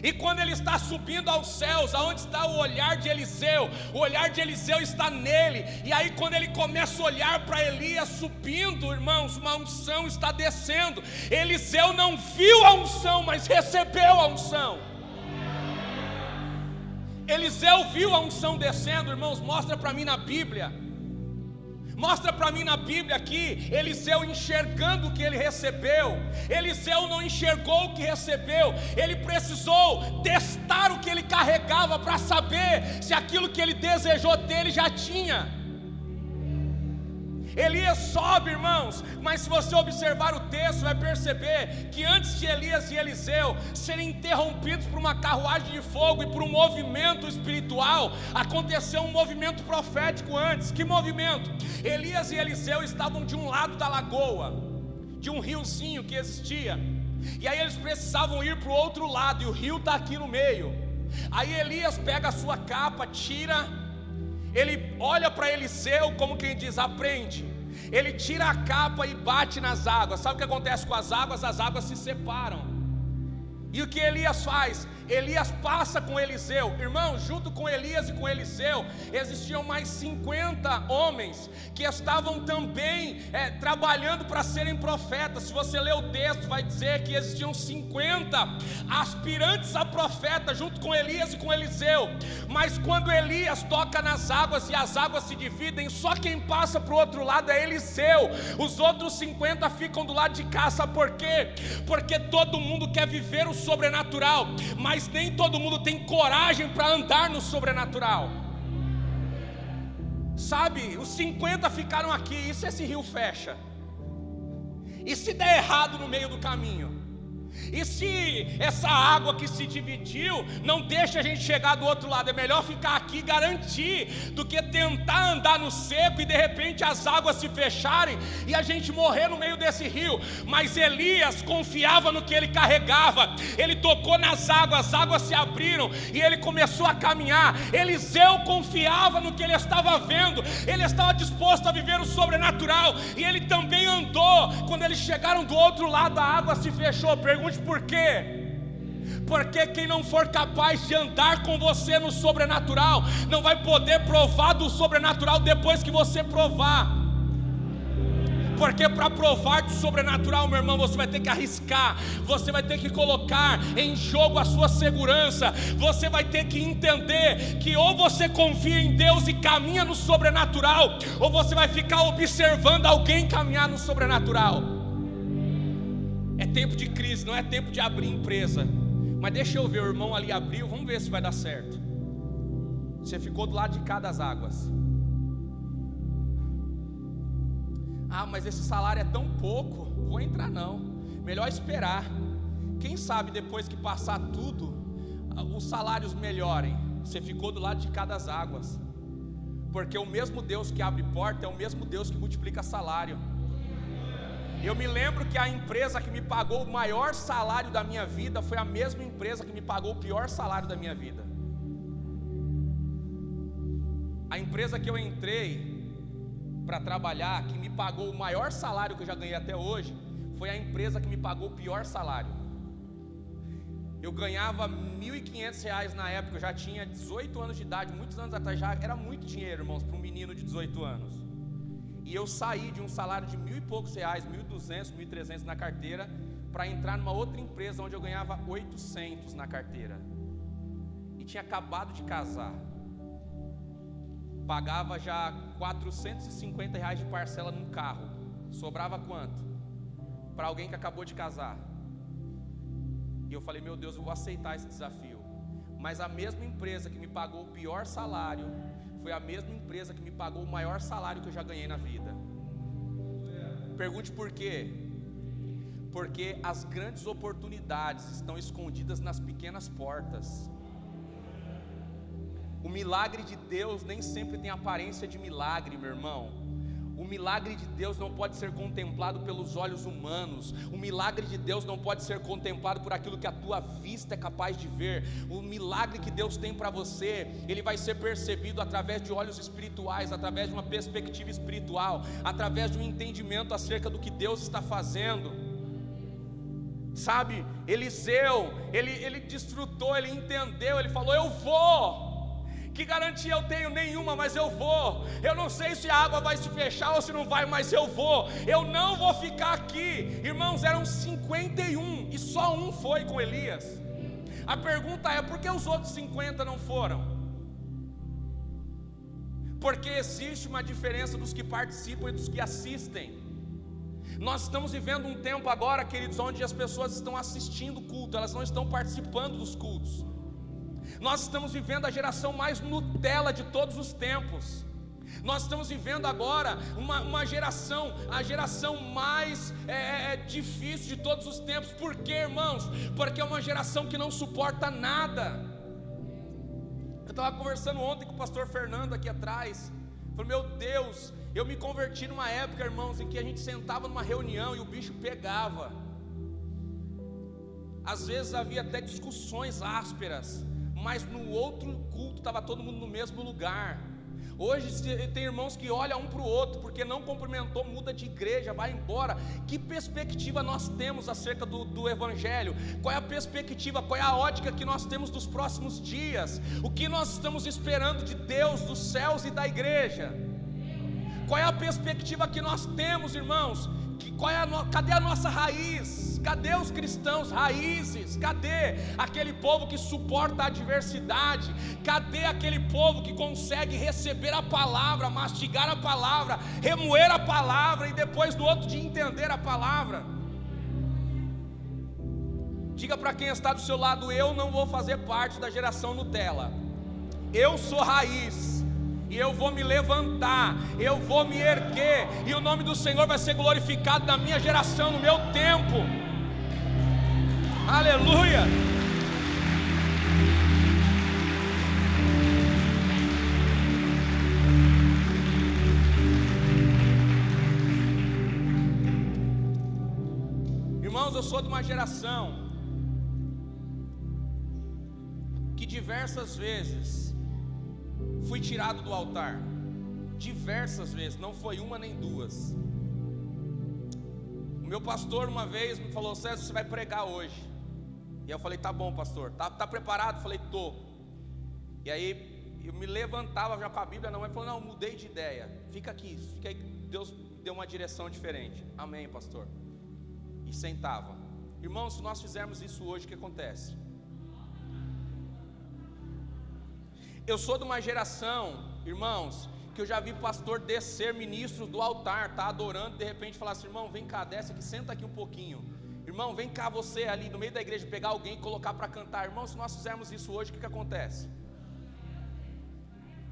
E quando ele está subindo aos céus, aonde está o olhar de Eliseu? O olhar de Eliseu está nele. E aí quando ele começa a olhar para Elias subindo, irmãos, uma unção está descendo. Eliseu não viu a unção, mas recebeu a unção. Eliseu viu a unção descendo, irmãos. Mostra para mim na Bíblia. Mostra para mim na Bíblia aqui, Eliseu enxergando o que ele recebeu. Eliseu não enxergou o que recebeu, ele precisou testar o que ele carregava para saber se aquilo que ele desejou dele já tinha. Elias sobe, irmãos, mas se você observar o texto, vai perceber que antes de Elias e Eliseu serem interrompidos por uma carruagem de fogo e por um movimento espiritual, aconteceu um movimento profético antes. Que movimento? Elias e Eliseu estavam de um lado da lagoa, de um riozinho que existia, e aí eles precisavam ir para o outro lado, e o rio está aqui no meio. Aí Elias pega a sua capa, tira, ele olha para Eliseu como quem diz: aprende. Ele tira a capa e bate nas águas. Sabe o que acontece com as águas? As águas se separam. E o que Elias faz? Elias passa com Eliseu. Irmão, junto com Elias e com Eliseu existiam mais 50 homens que estavam também trabalhando para serem profetas. Se você ler o texto, vai dizer que existiam 50 aspirantes a profeta junto com Elias e com Eliseu. Mas quando Elias toca nas águas e as águas se dividem, só quem passa para o outro lado é Eliseu. Os outros 50 ficam do lado de cá. Sabe por quê? Porque todo mundo quer viver o sobrenatural, mas nem todo mundo tem coragem para andar no sobrenatural. Sabe, os 50 ficaram aqui. E se esse rio fecha? E se der errado no meio do caminho? E se essa água que se dividiu não deixa a gente chegar do outro lado? É melhor ficar aqui e garantir do que tentar andar no seco e de repente as águas se fecharem e a gente morrer no meio desse rio. Mas Elias confiava no que ele carregava. Ele tocou nas águas, as águas se abriram e ele começou a caminhar. Eliseu confiava no que ele estava vendo. Ele estava disposto a viver o sobrenatural, e ele também andou. Quando eles chegaram do outro lado, a água se fechou. Pergunte por quê? Porque quem não for capaz de andar com você no sobrenatural não vai poder provar do sobrenatural depois que você provar. Porque para provar do sobrenatural, meu irmão, você vai ter que arriscar, você vai ter que colocar em jogo a sua segurança, você vai ter que entender que ou você confia em Deus e caminha no sobrenatural, ou você vai ficar observando alguém caminhar no sobrenatural. É tempo de crise, não é tempo de abrir empresa. Mas deixa eu ver, o irmão ali abriu, vamos ver se vai dar certo. Você ficou do lado de cá das águas. Ah, mas esse salário é tão pouco, vou entrar não. Melhor esperar. Quem sabe depois que passar tudo, os salários melhorem. Você ficou do lado de cá das águas. Porque o mesmo Deus que abre porta é o mesmo Deus que multiplica salário. Eu me lembro que a empresa que me pagou o maior salário da minha vida foi a mesma empresa que me pagou o pior salário da minha vida. A empresa que eu entrei para trabalhar, que me pagou o maior salário que eu já ganhei até hoje, foi a empresa que me pagou o pior salário. Eu ganhava R$ 1.500 na época, eu já tinha 18 anos de idade, muitos anos atrás, já era muito dinheiro, irmãos, para um menino de 18 anos. E eu saí de um salário de R$ 1.000 e poucos, R$1.200, R$1.300 na carteira, para entrar numa outra empresa onde eu ganhava R$800 na carteira. E tinha acabado de casar. Pagava já R$450 de parcela num carro. Sobrava quanto? Para alguém que acabou de casar. E eu falei, meu Deus, eu vou aceitar esse desafio. Mas a mesma empresa que me pagou o pior salário foi a mesma empresa que me pagou o maior salário que eu já ganhei na vida. Pergunte por quê? Porque as grandes oportunidades estão escondidas nas pequenas portas. O milagre de Deus nem sempre tem aparência de milagre, meu irmão. O milagre de Deus não pode ser contemplado pelos olhos humanos. O milagre de Deus não pode ser contemplado por aquilo que a tua vista é capaz de ver. O milagre que Deus tem para você, ele vai ser percebido através de olhos espirituais, através de uma perspectiva espiritual, através de um entendimento acerca do que Deus está fazendo. Sabe, Eliseu, ele desfrutou, ele entendeu, ele falou: eu vou. Que garantia eu tenho? Nenhuma, mas eu vou. Eu não sei se a água vai se fechar ou se não vai, mas eu vou. Eu não vou ficar aqui. Irmãos, eram 51 e só um foi com Elias. A pergunta é: por que os outros 50 não foram? Porque existe uma diferença dos que participam e dos que assistem. Nós estamos vivendo um tempo agora, queridos, onde as pessoas estão assistindo o culto, elas não estão participando dos cultos. Nós estamos vivendo a geração mais Nutella de todos os tempos. Nós estamos vivendo agora uma geração, a geração mais difícil de todos os tempos. Por quê, irmãos? Porque é uma geração que não suporta nada. Eu estava conversando ontem com o pastor Fernando aqui atrás. Falei: meu Deus, eu me converti numa época, irmãos, em que a gente sentava numa reunião e o bicho pegava. Às vezes havia até discussões ásperas, mas no outro culto estava todo mundo no mesmo lugar. Hoje tem irmãos que olham um para o outro, porque não cumprimentou, muda de igreja, vai embora. Que perspectiva nós temos acerca do Evangelho? Qual é a perspectiva, qual é a ótica que nós temos dos próximos dias? O que nós estamos esperando de Deus, dos céus e da igreja? Qual é a perspectiva que nós temos, irmãos? Cadê a nossa raiz? Cadê os cristãos raízes? Cadê aquele povo que suporta a adversidade? Cadê aquele povo que consegue receber a palavra, mastigar a palavra, remoer a palavra e depois no outro dia entender a palavra? Diga para quem está do seu lado: eu não vou fazer parte da geração Nutella. Eu sou raiz. E eu vou me levantar, eu vou me erguer, e o nome do Senhor vai ser glorificado na minha geração, no meu tempo. Aleluia! Irmãos, eu sou de uma geração que diversas vezes fui tirado do altar, diversas vezes, não foi uma nem duas. O meu pastor uma vez me falou: César, você vai pregar hoje. E eu falei: tá bom, pastor, tá preparado? Eu falei: tô. E aí eu me levantava já com a Bíblia na mão. Ele falou: não, mudei de ideia, fica aqui, Deus deu uma direção diferente. Amém, pastor. E sentava. Irmãos, se nós fizermos isso hoje, o que acontece? Eu sou de uma geração, irmãos, que eu já vi pastor descer, ministro do altar, tá adorando, de repente falar assim: irmão, vem cá, desce aqui, senta aqui um pouquinho. Irmão, vem cá você ali no meio da igreja, pegar alguém e colocar para cantar. Irmão, se nós fizermos isso hoje, o que acontece?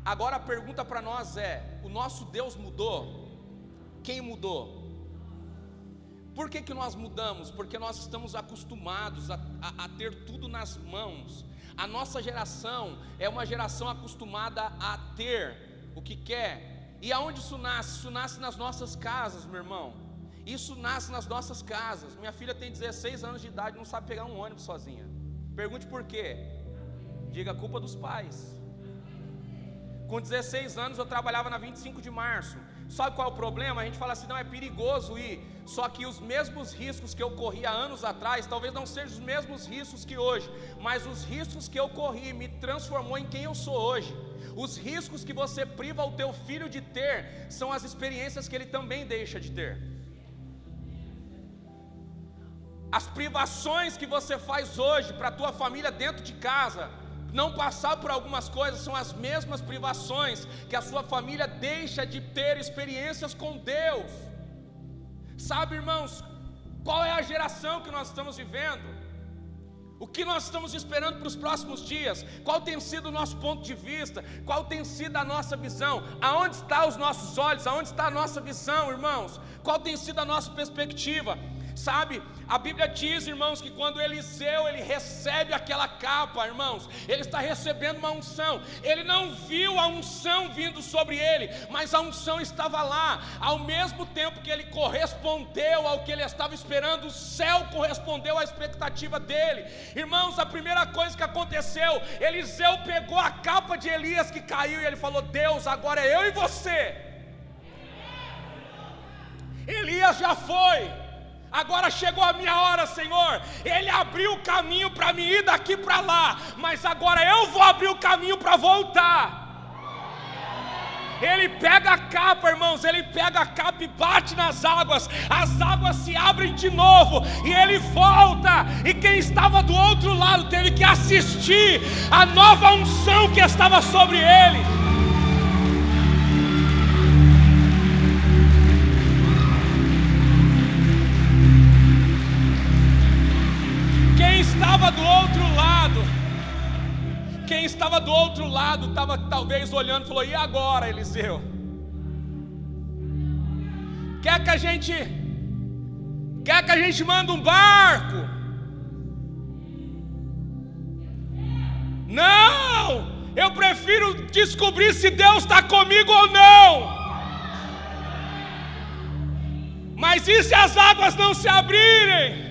Agora a pergunta para nós é: o nosso Deus mudou? Quem mudou? Por que nós mudamos? Porque nós estamos acostumados a ter tudo nas mãos. A nossa geração é uma geração acostumada a ter o que quer. E aonde isso nasce? Isso nasce nas nossas casas, meu irmão. Isso nasce nas nossas casas. Minha filha tem 16 anos de idade, não sabe pegar um ônibus sozinha. Pergunte por quê? Diga: a culpa dos pais. Com 16 anos eu trabalhava na 25 de março. Sabe qual é o problema? A gente fala assim: não, é perigoso ir. Só que os mesmos riscos que eu corria anos atrás, talvez não sejam os mesmos riscos que hoje, mas os riscos que eu corri me transformou em quem eu sou hoje. Os riscos que você priva o teu filho de ter, são as experiências que ele também deixa de ter. As privações que você faz hoje para a tua família dentro de casa, não passar por algumas coisas, são as mesmas privações que a sua família deixa de ter experiências com Deus. Sabe, irmãos, qual é a geração que nós estamos vivendo? O que nós estamos esperando para os próximos dias? Qual tem sido o nosso ponto de vista? Qual tem sido a nossa visão? Aonde estão os nossos olhos? Aonde está a nossa visão, irmãos? Qual tem sido a nossa perspectiva? Sabe, a Bíblia diz, irmãos, que quando Eliseu, ele recebe aquela capa, irmãos, ele está recebendo uma unção. Ele não viu a unção vindo sobre ele, mas a unção estava lá. Ao mesmo tempo que ele correspondeu ao que ele estava esperando, o céu correspondeu à expectativa dele. Irmãos, a primeira coisa que aconteceu, Eliseu pegou a capa de Elias que caiu e ele falou: Deus, agora é eu e você. Elias já foi, Agora chegou a minha hora, Senhor. Ele abriu o caminho para mim ir daqui para lá, mas agora eu vou abrir o caminho para voltar. Ele pega a capa, irmãos, ele pega a capa e bate nas águas, as águas se abrem de novo, e ele volta, e quem estava do outro lado teve que assistir a nova unção que estava sobre ele. Quem estava do outro lado, estava talvez olhando e falou: e agora, Eliseu? Quer que a gente manda um barco? Não, eu prefiro descobrir se Deus está comigo ou não. Mas e se as águas não se abrirem?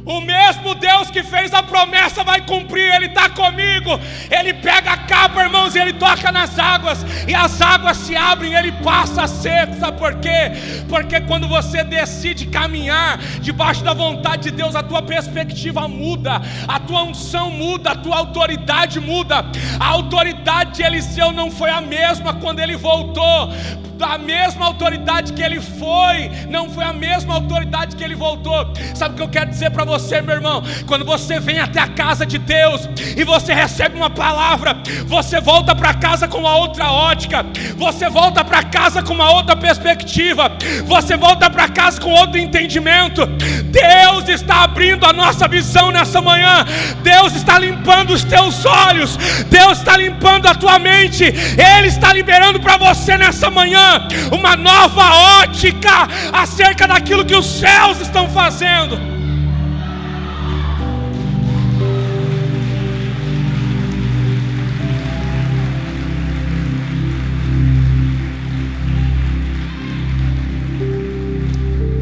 O mesmo Deus que fez a promessa vai cumprir, Ele está comigo. Ele pega a capa, irmãos, e Ele toca nas águas, e as águas se abrem, Ele passa a seco. Sabe por quê? Porque quando você decide caminhar debaixo da vontade de Deus, a tua perspectiva muda, a tua unção muda, a tua autoridade muda. A autoridade de Eliseu não foi a mesma quando ele voltou. A mesma autoridade que ele foi, não foi a mesma autoridade que ele voltou. Sabe o que eu quero dizer para você, meu irmão? Quando você vem até a casa de Deus e você recebe uma palavra, você volta para casa com uma outra ótica, você volta para casa com uma outra perspectiva, você volta para casa com outro entendimento. Deus está abrindo a nossa visão nessa manhã. Deus está limpando os teus olhos, Deus está limpando a tua mente. Ele está liberando para você nessa manhã uma nova ótica acerca daquilo que os céus estão fazendo.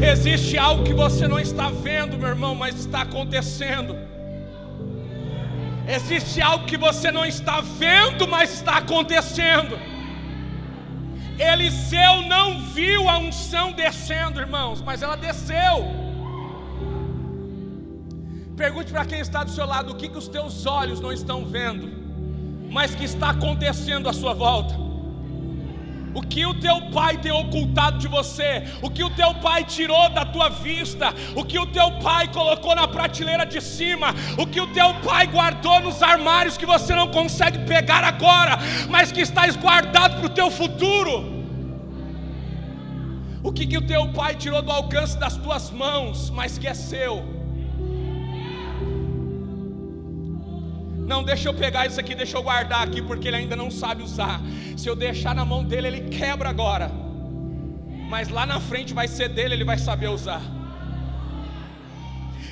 Existe algo que você não está vendo, meu irmão, mas está acontecendo. Existe algo que você não está vendo, mas está acontecendo. Eliseu não viu a unção descendo, irmãos, mas ela desceu. Pergunte para quem está do seu lado: o que os teus olhos não estão vendo, mas que está acontecendo à sua volta? O que o teu pai tem ocultado de você, o que o teu pai tirou da tua vista, o que o teu pai colocou na prateleira de cima, o que o teu pai guardou nos armários que você não consegue pegar agora, mas que está guardado para o teu futuro. O que o teu pai tirou do alcance das tuas mãos, mas que é seu. Não, deixa eu pegar isso aqui, deixa eu guardar aqui, porque ele ainda não sabe usar. Se eu deixar na mão dele, ele quebra agora, mas lá na frente vai ser dele, ele vai saber usar.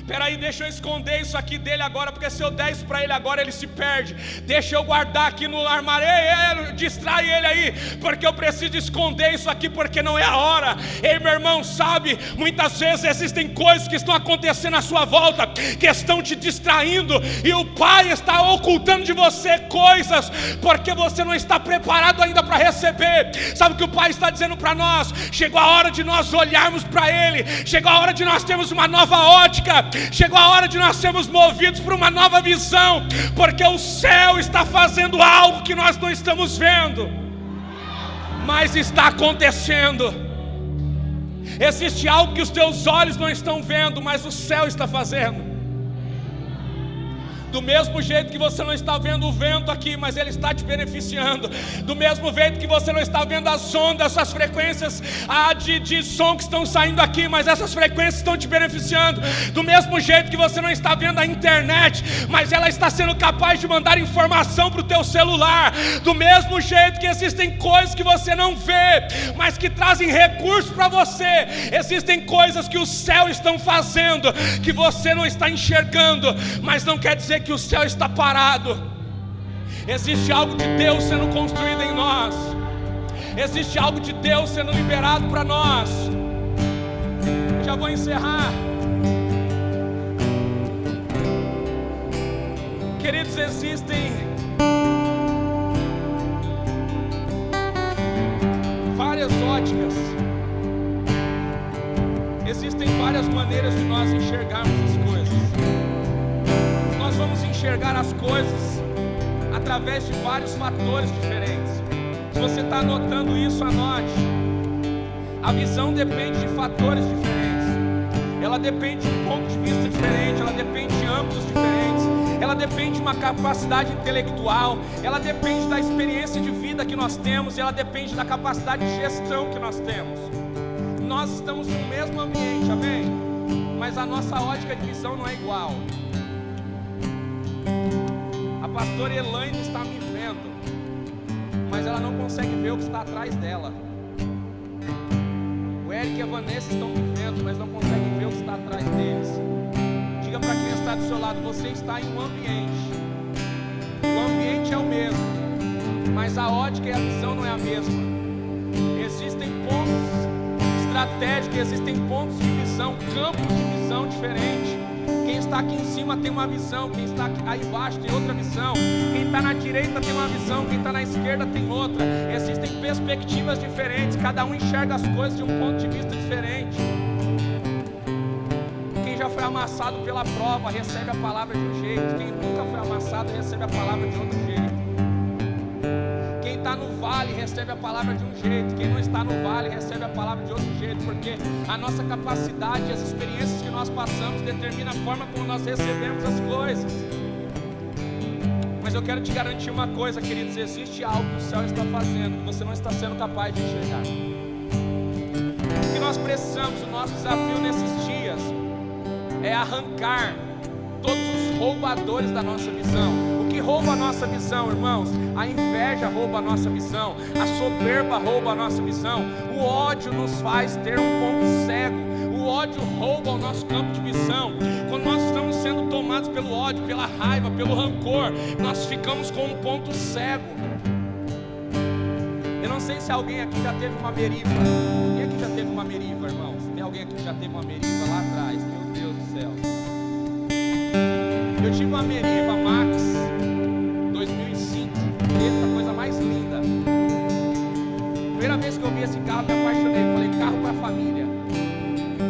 Peraí, deixa eu esconder isso aqui dele agora, porque se eu der isso para ele agora, ele se perde. Deixa eu guardar aqui no armário. Ei, distrai ele aí, porque eu preciso esconder isso aqui, porque não é a hora. Ei, meu irmão, sabe, muitas vezes existem coisas que estão acontecendo à sua volta, que estão te distraindo, e o Pai está ocultando de você coisas, porque você não está preparado ainda para receber. Sabe o que o Pai está dizendo para nós? Chegou a hora de nós olharmos para Ele, chegou a hora de nós termos uma nova ótica, chegou a hora de nós sermos movidos por uma nova visão, porque o céu está fazendo algo que nós não estamos vendo, mas está acontecendo. Existe algo que os teus olhos não estão vendo, mas o céu está fazendo. Do mesmo jeito que você não está vendo o vento aqui, mas ele está te beneficiando. Do mesmo jeito que você não está vendo as ondas, essas frequências de som que estão saindo aqui, mas essas frequências estão te beneficiando. Do mesmo jeito que você não está vendo a internet, mas ela está sendo capaz de mandar informação para o teu celular. Do mesmo jeito que existem coisas que você não vê, mas que trazem recursos para você. Existem coisas que o céu estão fazendo, que você não está enxergando, mas não quer dizer que o céu está parado. Existe algo de Deus sendo construído em nós. Existe algo de Deus sendo liberado para nós. Já vou encerrar. Queridos, existem várias óticas Existem várias maneiras de nós enxergarmos as coisas. Nós vamos enxergar as coisas através de vários fatores diferentes. Se você está anotando isso, anote. A visão depende de fatores diferentes. Ela depende de um ponto de vista diferente. Ela depende de âmbitos diferentes. Ela depende de uma capacidade intelectual. Ela depende da experiência de vida que nós temos. E ela depende da capacidade de gestão que nós temos. Nós estamos no mesmo ambiente, amém? Mas a nossa ótica de visão não é igual. A pastora Elaine está me vendo, mas ela não consegue ver o que está atrás dela. O Eric e a Vanessa estão me vendo, mas não conseguem ver o que está atrás deles. Diga para quem está do seu lado: você está em um ambiente. O ambiente é o mesmo, mas a ótica e a visão não é a mesma. Existem pontos estratégicos, existem pontos de visão, campos de visão diferentes. Quem está aqui em cima tem uma visão, quem está aí embaixo tem outra visão, quem está na direita tem uma visão, quem está na esquerda tem outra. Existem perspectivas diferentes, cada um enxerga as coisas de um ponto de vista diferente. Quem já foi amassado pela prova recebe a palavra de um jeito, quem nunca foi amassado recebe a palavra de outro jeito. Quem está no vale recebe a palavra de um jeito, quem não está no vale recebe a palavra de outro jeito, porque a nossa capacidade, as experiências que nós passamos determina a forma como nós recebemos as coisas. Mas eu quero te garantir uma coisa, queridos: existe algo que o céu está fazendo que você não está sendo capaz de enxergar. O que nós precisamos, o nosso desafio nesses dias é arrancar todos os roubadores da nossa visão. O que rouba a nossa visão, irmãos? A inveja rouba a nossa visão, a soberba rouba a nossa visão, o ódio nos faz ter um ponto cego, o ódio rouba o nosso campo de visão. Quando nós estamos sendo tomados pelo ódio, pela raiva, pelo rancor, nós ficamos com um ponto cego. Eu não sei se alguém aqui já teve uma meriva. Quem aqui já teve uma meriva, irmãos? Tem alguém aqui que já teve uma meriva lá atrás? Meu Deus do céu. Eu tive uma meriva Max 2005, preta, coisa mais linda. Primeira vez que eu vi esse carro, me apaixonei. Falei: carro para a família,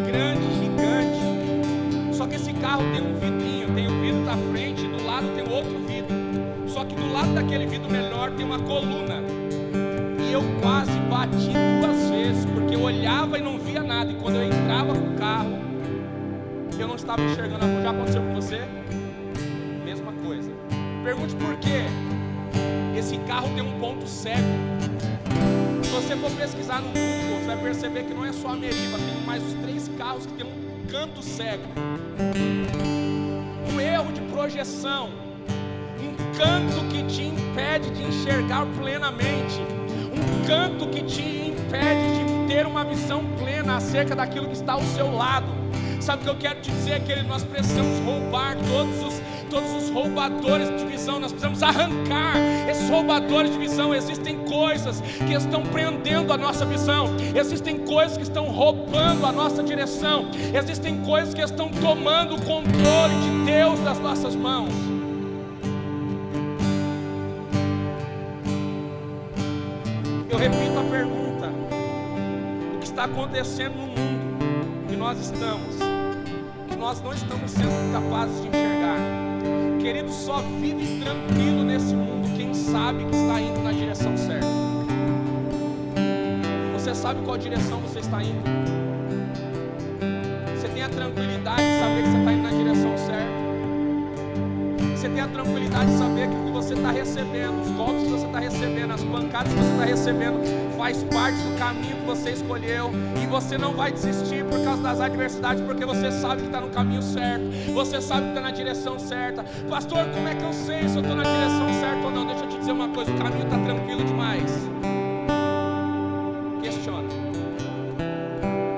grande, gigante. Só que esse carro tem um vidrinho, tem um vidro da frente, do lado tem outro vidro. Só que do lado daquele vidro melhor tem uma coluna. E eu quase bati 2 vezes, porque eu olhava e não via nada. E quando eu entrava no carro, eu não estava enxergando. Já aconteceu com você? Pergunte por quê. Esse carro tem um ponto cego. Se você for pesquisar no Google, você vai perceber que não é só a Meriva, tem mais os 3 carros que tem um canto cego. Um erro de projeção, um canto que te impede de enxergar plenamente, um canto que te impede de ter uma visão plena acerca daquilo que está ao seu lado. Sabe o que eu quero te dizer? Que nós precisamos roubar todos os roubadores de visão. Nós precisamos arrancar esses roubadores de visão. Existem coisas que estão prendendo a nossa visão. Existem coisas que estão roubando a nossa direção. Existem coisas que estão tomando o controle de Deus das nossas mãos. Eu repito a pergunta: o que está acontecendo no mundo que nós estamos, que nós não estamos sendo capazes de enxergar? Querido, só vive tranquilo nesse mundo quem sabe que está indo na direção certa. Você sabe qual direção você está indo? Você tem a tranquilidade de saber que você está indo na direção certa? Você tem a tranquilidade de saber que o que você está recebendo, os golpes que você está recebendo, as pancadas que você está recebendo, faz parte do caminho que você escolheu, e você não vai desistir por causa das adversidades, porque você sabe que está no caminho certo, você sabe que está na direção certa. Pastor, como é que eu sei se eu estou na direção certa ou não? Deixa eu te dizer uma coisa: o caminho está tranquilo demais. Questiona.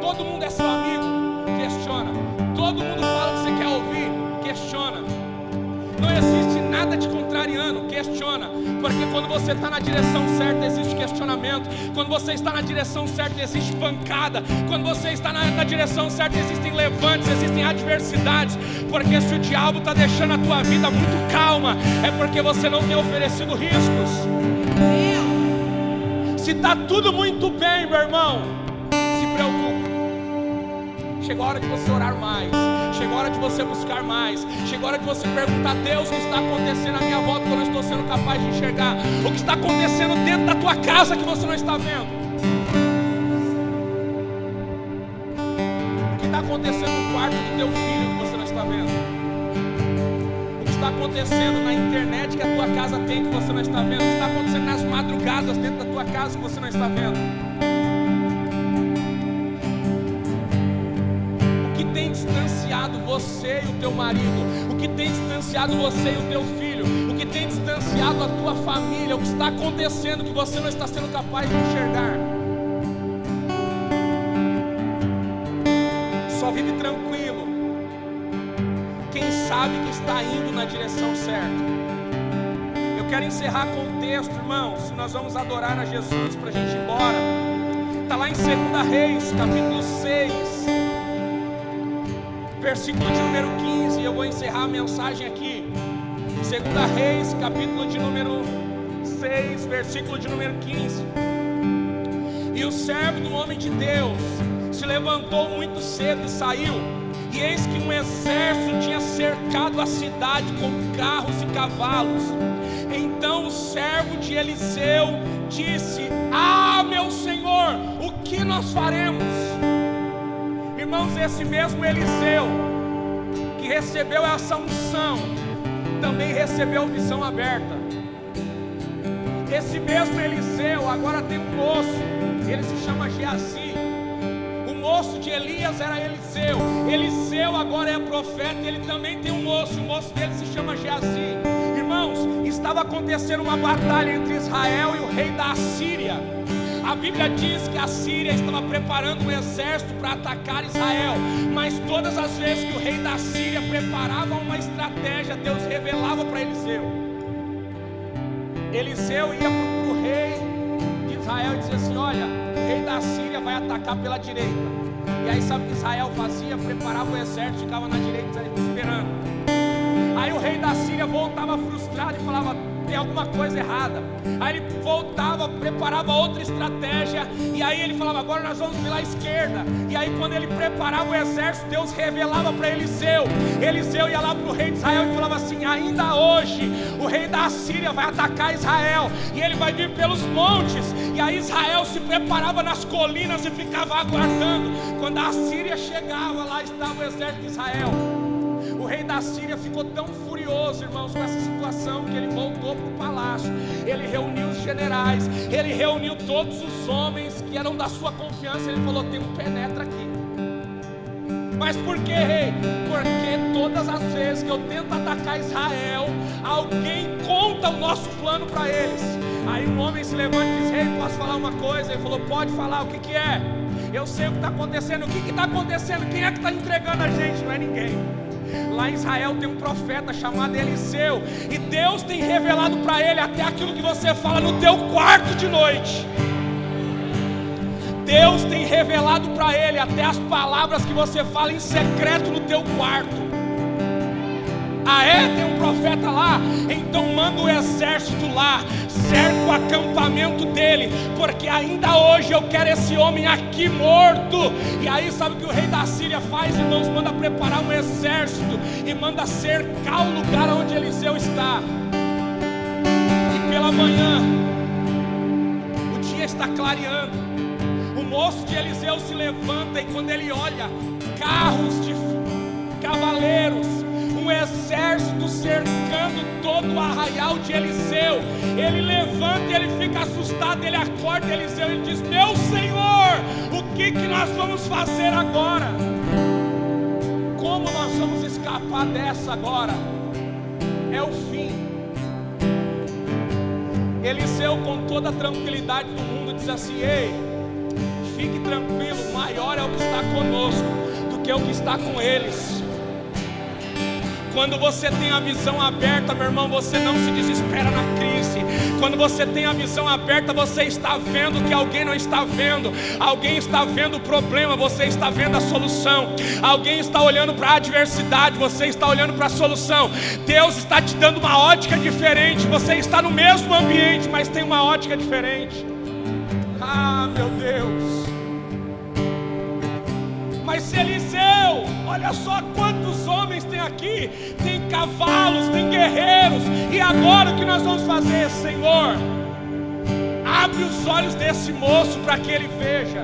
Todo mundo é seu amigo? Questiona. Todo mundo fala o que você quer ouvir? Questiona. Não existe nada te contrariando? Questiona. Porque quando você está na direção certa, existe questionamento. Quando você está na direção certa, existe pancada. Quando você está na direção certa, existem levantes, existem adversidades. Porque se o diabo está deixando a tua vida muito calma, é porque você não tem oferecido riscos. Se está tudo muito bem, meu irmão, se preocupe. Chegou a hora de você orar mais. Chegou a hora de você buscar mais. Chegou a hora de você perguntar a Deus: o que está acontecendo à minha volta que eu não estou sendo capaz de enxergar? O que está acontecendo dentro da tua casa que você não está vendo? O que está acontecendo no quarto do teu filho que você não está vendo? O que está acontecendo na internet que a tua casa tem que você não está vendo? O que está acontecendo nas madrugadas dentro da tua casa que você não está vendo? O que tem distanciado você e o teu marido? O que tem distanciado você e o teu filho? O que tem distanciado a tua família? O que está acontecendo que você não está sendo capaz de enxergar? Só vive tranquilo quem sabe que está indo na direção certa. Eu quero encerrar com o texto, irmãos. Se nós vamos adorar a Jesus para a gente ir embora, está lá em 2 Reis, capítulo 6, versículo de número 15. Eu vou encerrar a mensagem aqui. 2 Reis, capítulo de número 6, versículo de número 15. E o servo do homem de Deus se levantou muito cedo e saiu, e eis que um exército tinha cercado a cidade com carros e cavalos. Então o servo de Eliseu disse: ah, meu senhor, o que nós faremos? Irmãos, esse mesmo Eliseu que recebeu essa unção também recebeu visão aberta. Esse mesmo Eliseu agora tem um moço, ele se chama Geazi. O moço de Elias era Eliseu. Eliseu agora é profeta e ele também tem um moço. O moço dele se chama Geazi. Irmãos, estava acontecendo uma batalha entre Israel e o rei da Assíria. A Bíblia diz que a Síria estava preparando um exército para atacar Israel. Mas todas as vezes que o rei da Síria preparava uma estratégia, Deus revelava para Eliseu. Eliseu ia para o rei de Israel e dizia assim: olha, o rei da Síria vai atacar pela direita. E aí sabe o que Israel fazia? Preparava o exército, ficava na direita esperando. Aí o rei da Síria voltava frustrado e falava: tem alguma coisa errada. Aí ele voltava, preparava outra estratégia, e aí ele falava: agora nós vamos pela esquerda. E aí quando ele preparava o exército, Deus revelava para Eliseu. Eliseu ia lá para o rei de Israel e falava assim: ainda hoje o rei da Síria vai atacar Israel, e ele vai vir pelos montes. E aí Israel se preparava nas colinas e ficava aguardando. Quando a Síria chegava, lá estava o exército de Israel. O rei da Síria ficou tão furioso, irmãos, com essa situação, que ele voltou para o palácio. Ele reuniu os generais, ele reuniu todos os homens que eram da sua confiança. Ele falou: tem um penetra aqui. Mas por que, rei? Porque todas as vezes que eu tento atacar Israel, alguém conta o nosso plano para eles. Aí um homem se levanta e diz: rei, posso falar uma coisa? Ele falou: pode falar. O que é? Eu sei o que está acontecendo. O que está acontecendo? Quem é que está entregando a gente? Não é ninguém. Lá em Israel tem um profeta chamado Eliseu, e Deus tem revelado para ele até aquilo que você fala no teu quarto de noite. Deus tem revelado para ele até as palavras que você fala em secreto no teu quarto. Ah é? Tem um profeta lá? Então manda o exército lá, cerca o acampamento dele, porque ainda hoje eu quero esse homem aqui morto. E aí sabe o que o rei da Síria faz, irmãos? Manda preparar um exército e manda cercar o lugar onde Eliseu está. E pela manhã o dia está clareando. O moço de Eliseu se levanta, e quando ele olha, carros de cavaleiros, um exército cercando todo o arraial de Eliseu. Ele levanta e ele fica assustado. Ele acorda Eliseu e ele diz: meu senhor, o que nós vamos fazer agora? Como nós vamos escapar dessa agora? É o fim. Eliseu, com toda a tranquilidade do mundo, diz assim: ei, fique tranquilo, maior é o que está conosco do que o que está com eles. Quando você tem a visão aberta, meu irmão, você não se desespera na crise. Quando você tem a visão aberta, você está vendo que alguém não está vendo. Alguém está vendo o problema, você está vendo a solução. Alguém está olhando para a adversidade, você está olhando para a solução. Deus está te dando uma ótica diferente. Você está no mesmo ambiente, mas tem uma ótica diferente. Ah, meu Deus. Mas se Eliseu, olha só quantos homens tem aqui, tem cavalos, tem guerreiros, e agora o que nós vamos fazer, Senhor? Abre os olhos desse moço para que ele veja.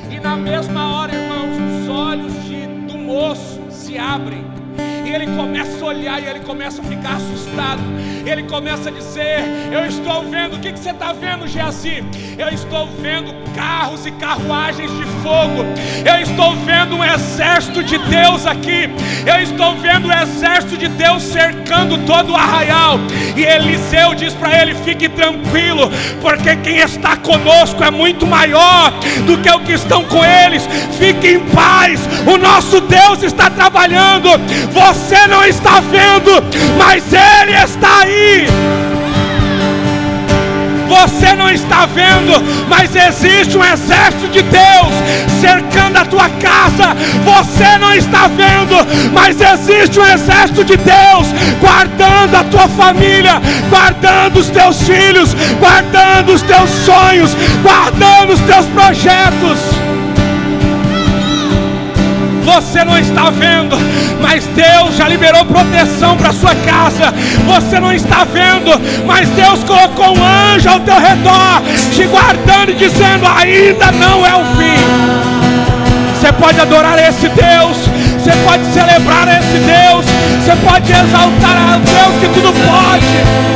E na mesma hora, irmãos, os olhos do moço se abrem. E ele começa a olhar e ele começa a ficar assustado. Ele começa a dizer: eu estou vendo. O que você está vendo, Geazi? Eu estou vendo carros e carruagens de fogo. Eu estou vendo um exército de Deus aqui. Eu estou vendo o exército de Deus cercando todo o arraial. E Eliseu diz para ele: fique tranquilo, porque quem está conosco é muito maior do que o que estão com eles. Fique em paz, o nosso Deus está trabalhando. Você não está vendo, mas Ele está aí. Você não está vendo, mas existe um exército de Deus cercando a tua casa. Você não está vendo, mas existe um exército de Deus guardando a tua família, guardando os teus filhos, guardando os teus sonhos, guardando os teus projetos. Você não está vendo, mas Deus já liberou proteção para sua casa. Você não está vendo, mas Deus colocou um anjo ao teu redor, te guardando e dizendo: ainda não é o fim. Você pode adorar esse Deus, você pode celebrar esse Deus, você pode exaltar a Deus que tudo pode.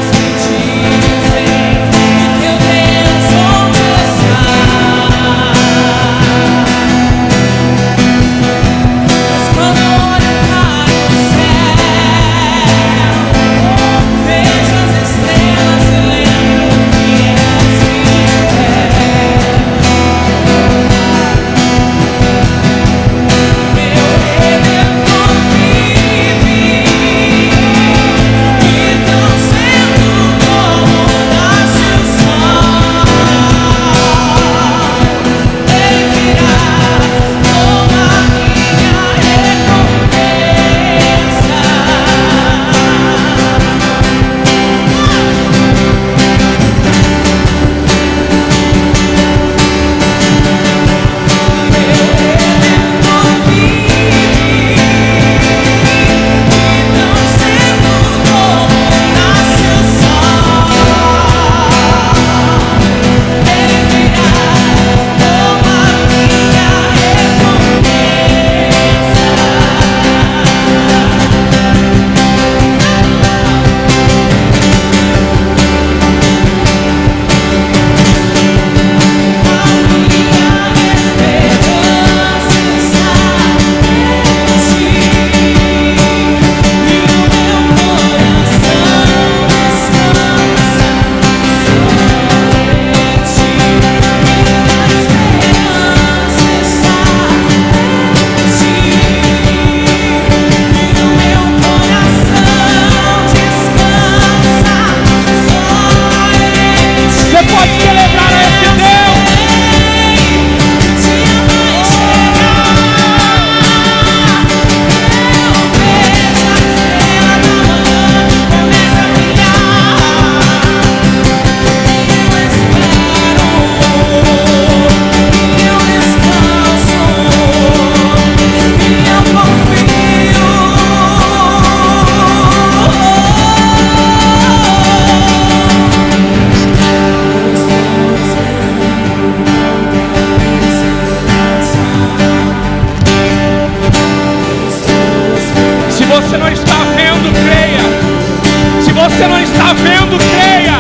você não está vendo, creia.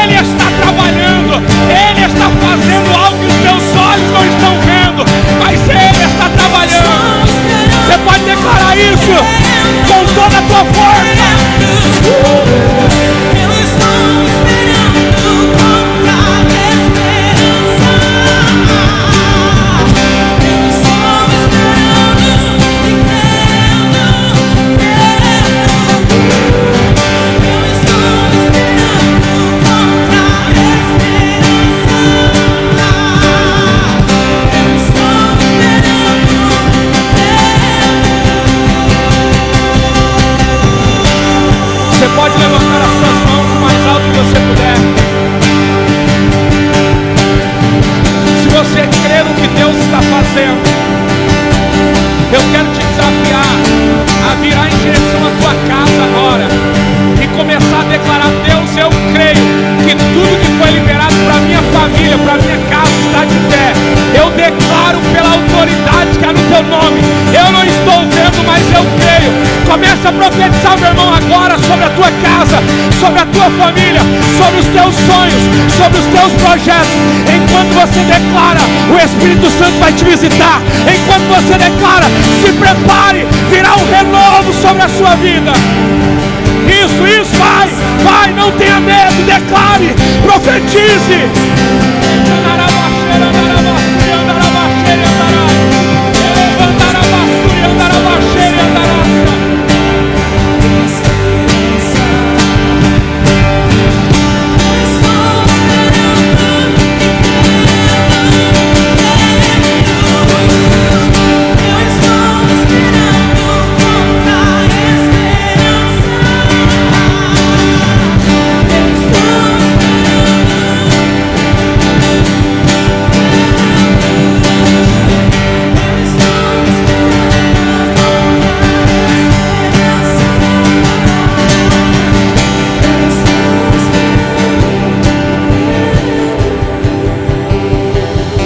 Ele está trabalhando, Ele está fazendo algo que os teus olhos não estão vendo, mas Ele está trabalhando. Você pode declarar isso com toda a tua força. Pode levantar as suas mãos o mais alto que você puder. Se você crê no que Deus está fazendo, Começa a profetizar, meu irmão, agora sobre a tua casa, sobre a tua família, sobre os teus sonhos, sobre os teus projetos. Enquanto você declara, o Espírito Santo vai te visitar. Enquanto você declara, se prepare, virá um renovo sobre a sua vida. Isso, vai, não tenha medo, declare, profetize.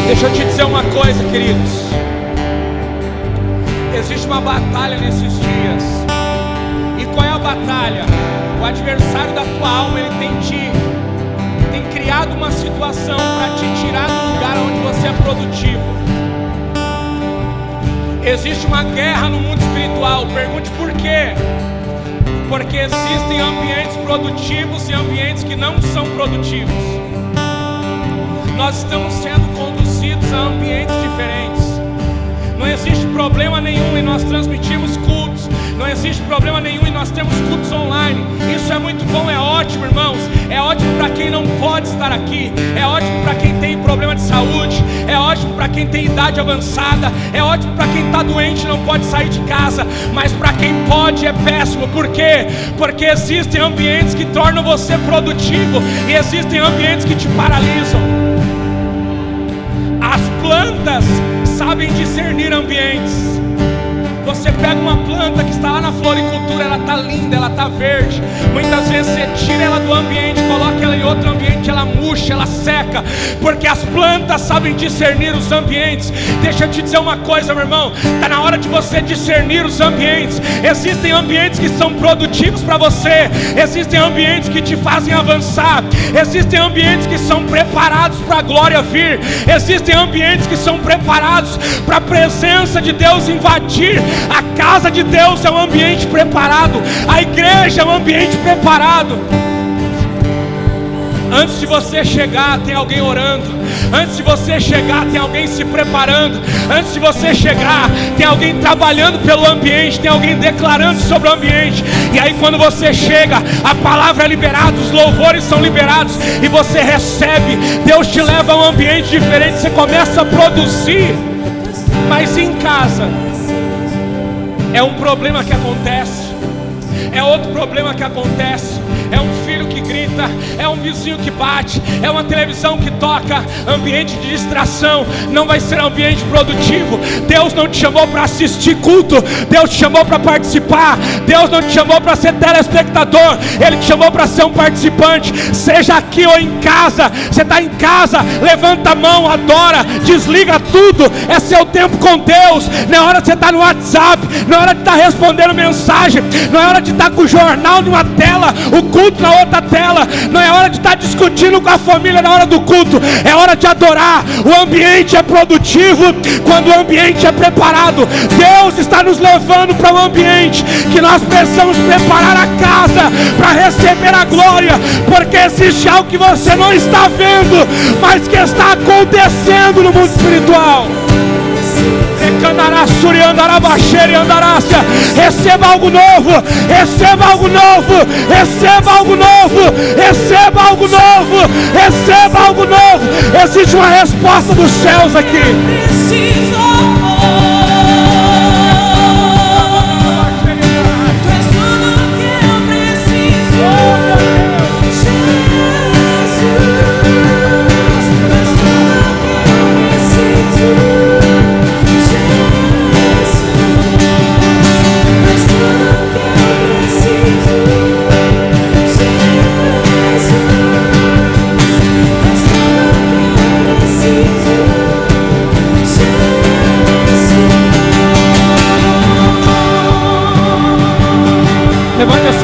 Deixa eu te dizer uma coisa, queridos. Existe uma batalha nesses dias. E qual é a batalha? O adversário da tua alma, ele tem criado uma situação para te tirar do lugar onde você é produtivo. Existe uma guerra no mundo espiritual. Pergunte por quê? Porque existem ambientes produtivos e ambientes que não são produtivos. Nós estamos sendo conduzidos a ambientes diferentes. Não existe problema nenhum em nós transmitirmos cultos. Não existe problema nenhum em nós termos cultos online. Isso é muito bom, é ótimo, irmãos. É ótimo para quem não pode estar aqui. É ótimo para quem tem problema de saúde. É ótimo para quem tem idade avançada. É ótimo para quem está doente e não pode sair de casa. Mas para quem pode é péssimo. Por quê? Porque existem ambientes que tornam você produtivo e existem ambientes que te paralisam. As plantas sabem discernir ambientes. Você pega uma planta que está lá na floricultura, ela está linda, ela está verde. Muitas vezes você tira ela do ambiente, coloca ela em outro ambiente, ela murcha, ela seca. Porque as plantas sabem discernir os ambientes. Deixa eu te dizer uma coisa, meu irmão. Está na hora de você discernir os ambientes. Existem ambientes que são produtivos para você. Existem ambientes que te fazem avançar. Existem ambientes que são preparados para a glória vir. Existem ambientes que são preparados para a presença de Deus invadir. A casa de Deus é um ambiente preparado. A igreja é um ambiente preparado. Antes de você chegar, tem alguém orando. Antes de você chegar, tem alguém se preparando. Antes de você chegar, tem alguém trabalhando pelo ambiente. Tem alguém declarando sobre o ambiente. E aí quando você chega, a palavra é liberada, os louvores são liberados e você recebe. Deus te leva a um ambiente diferente. Você começa a produzir. Mas em casa é um problema que acontece. É outro problema que acontece. É um filho que grita, é um vizinho que bate, é uma televisão que toca. Ambiente de distração não vai ser ambiente produtivo. Deus não te chamou para assistir culto, Deus te chamou para participar. Deus não te chamou para ser telespectador, Ele te chamou para ser um participante. Seja aqui ou em casa. Você está em casa, levanta a mão, adora, desliga tudo. É seu tempo com Deus. Não é hora de você estar no WhatsApp, não é hora de estar respondendo mensagem, não é hora de estar com o jornal numa tela, o culto na outra tela. Não é hora de estar discutindo com a família na hora do culto. É hora de adorar. O ambiente é produtivo quando o ambiente é preparado. Deus está nos levando para um ambiente que nós precisamos preparar a casa para receber a glória, porque existe algo que você não está vendo, mas que está acontecendo no mundo espiritual. Receba algo novo, receba algo novo, receba algo novo, receba algo novo, receba algo novo. Existe uma resposta dos céus aqui.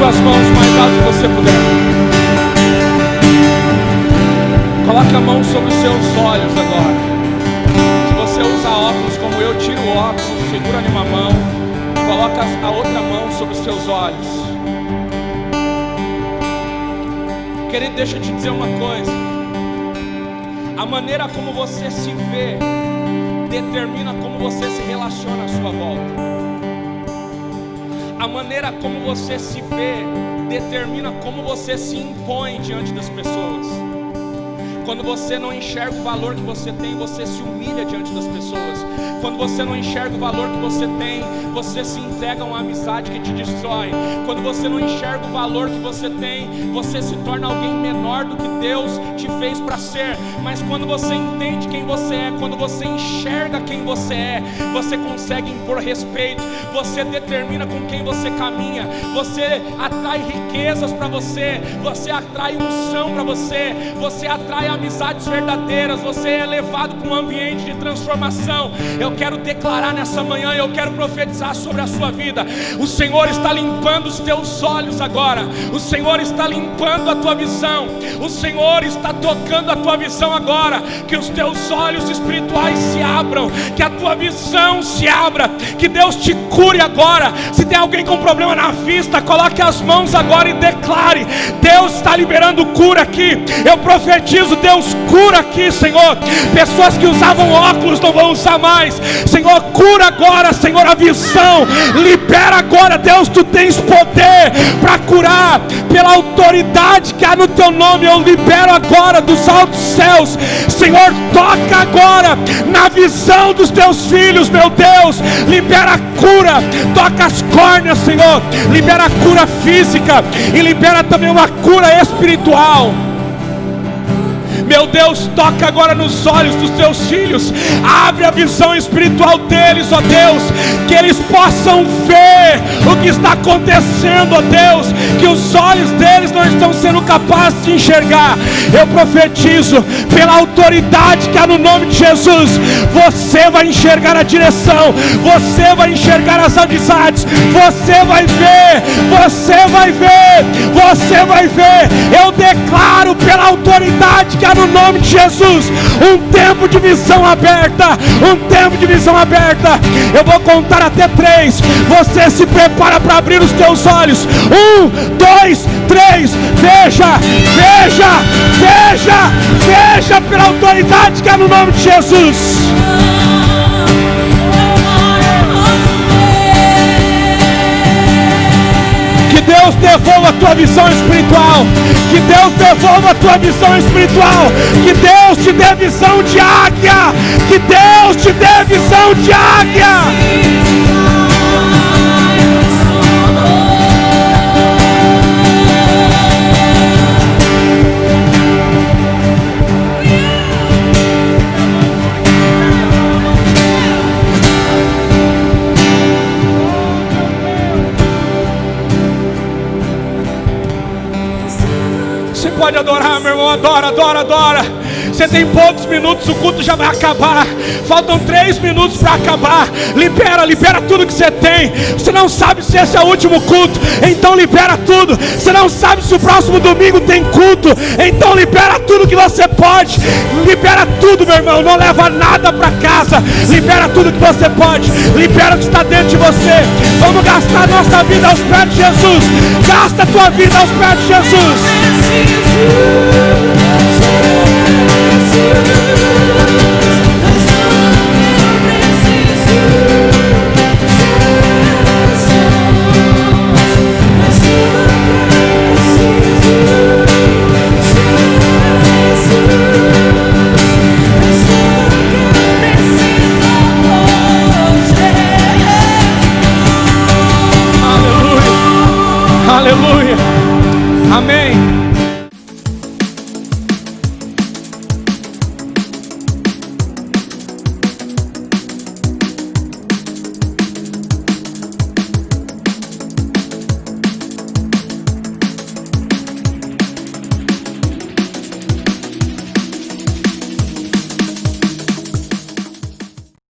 suas mãos mais alto que você puder. Coloque a mão sobre os seus olhos agora. Se você usa óculos como eu, tira o óculos, segura em uma mão, coloca a outra mão sobre os seus olhos. Querido, deixa eu te dizer uma coisa. A maneira como você se vê determina como você se relaciona à sua volta. A maneira como você se vê determina como você se impõe diante das pessoas. Quando você não enxerga o valor que você tem, você se humilha diante das pessoas. Quando você não enxerga o valor que você tem, você se entrega a uma amizade que te destrói. Quando você não enxerga o valor que você tem, você se torna alguém menor do que Deus te fez para ser. Mas quando você entende quem você é, quando você enxerga quem você é, você consegue impor respeito. Você determina com quem você caminha. Você atrai riquezas para você. Você atrai unção para você. Você atrai amizades verdadeiras. Você é levado para um ambiente de transformação. Eu quero declarar nessa manhã, eu quero profetizar sobre a sua vida. O Senhor está limpando os teus olhos agora. O Senhor está limpando a tua visão. O Senhor está tocando a tua visão agora. Que os teus olhos espirituais se abram, que a tua visão se abra, que Deus te cure agora. Se tem alguém com problema na vista, coloque as mãos agora e declare: Deus está liberando cura aqui. Eu profetizo, Deus cura aqui, Senhor. Pessoas que usavam óculos não vão usar mais. Senhor, cura agora, Senhor, a visão. Libera agora, Deus, tu tens poder para curar. Pela autoridade que há no teu nome, eu libero agora dos altos céus. Senhor, toca agora na visão dos teus filhos, meu Deus. Libera a cura, toca as córneas, Senhor. Libera a cura física e libera também uma cura espiritual. Meu Deus, toca agora nos olhos dos teus filhos. Abre a visão espiritual deles, ó Deus. Que eles possam ver o que está acontecendo, ó Deus. Que os olhos deles não estão sendo capazes de enxergar. Eu profetizo, pela autoridade que há no nome de Jesus, você vai enxergar a direção. Você vai enxergar as amizades. Você vai ver. Você vai ver. Você vai ver. Eu declaro pela autoridade que há no nome de Jesus, um tempo de visão aberta. Um tempo de visão aberta. Eu vou contar até 3. Você se prepara para abrir os teus olhos. 1, 2, 3. Veja, veja, veja, veja pela autoridade que há no nome de Jesus. Que Deus devolva a tua visão espiritual. Que Deus devolva a tua visão espiritual. Que Deus te dê visão de águia. Que Deus te dê visão de águia. Pode adorar, meu irmão, adora, adora, adora. Você tem poucos minutos, o culto já vai acabar. Faltam 3 minutos para acabar. Libera, libera tudo que você tem. Você não sabe se esse é o último culto, então libera tudo. Você não sabe se o próximo domingo tem culto, então libera tudo que você pode. Libera tudo, meu irmão, não leva nada para casa. Libera tudo que você pode. Libera o que está dentro de você. Vamos gastar nossa vida aos pés de Jesus. Gasta a tua vida aos pés de Jesus. Aleluia, aleluia, amém.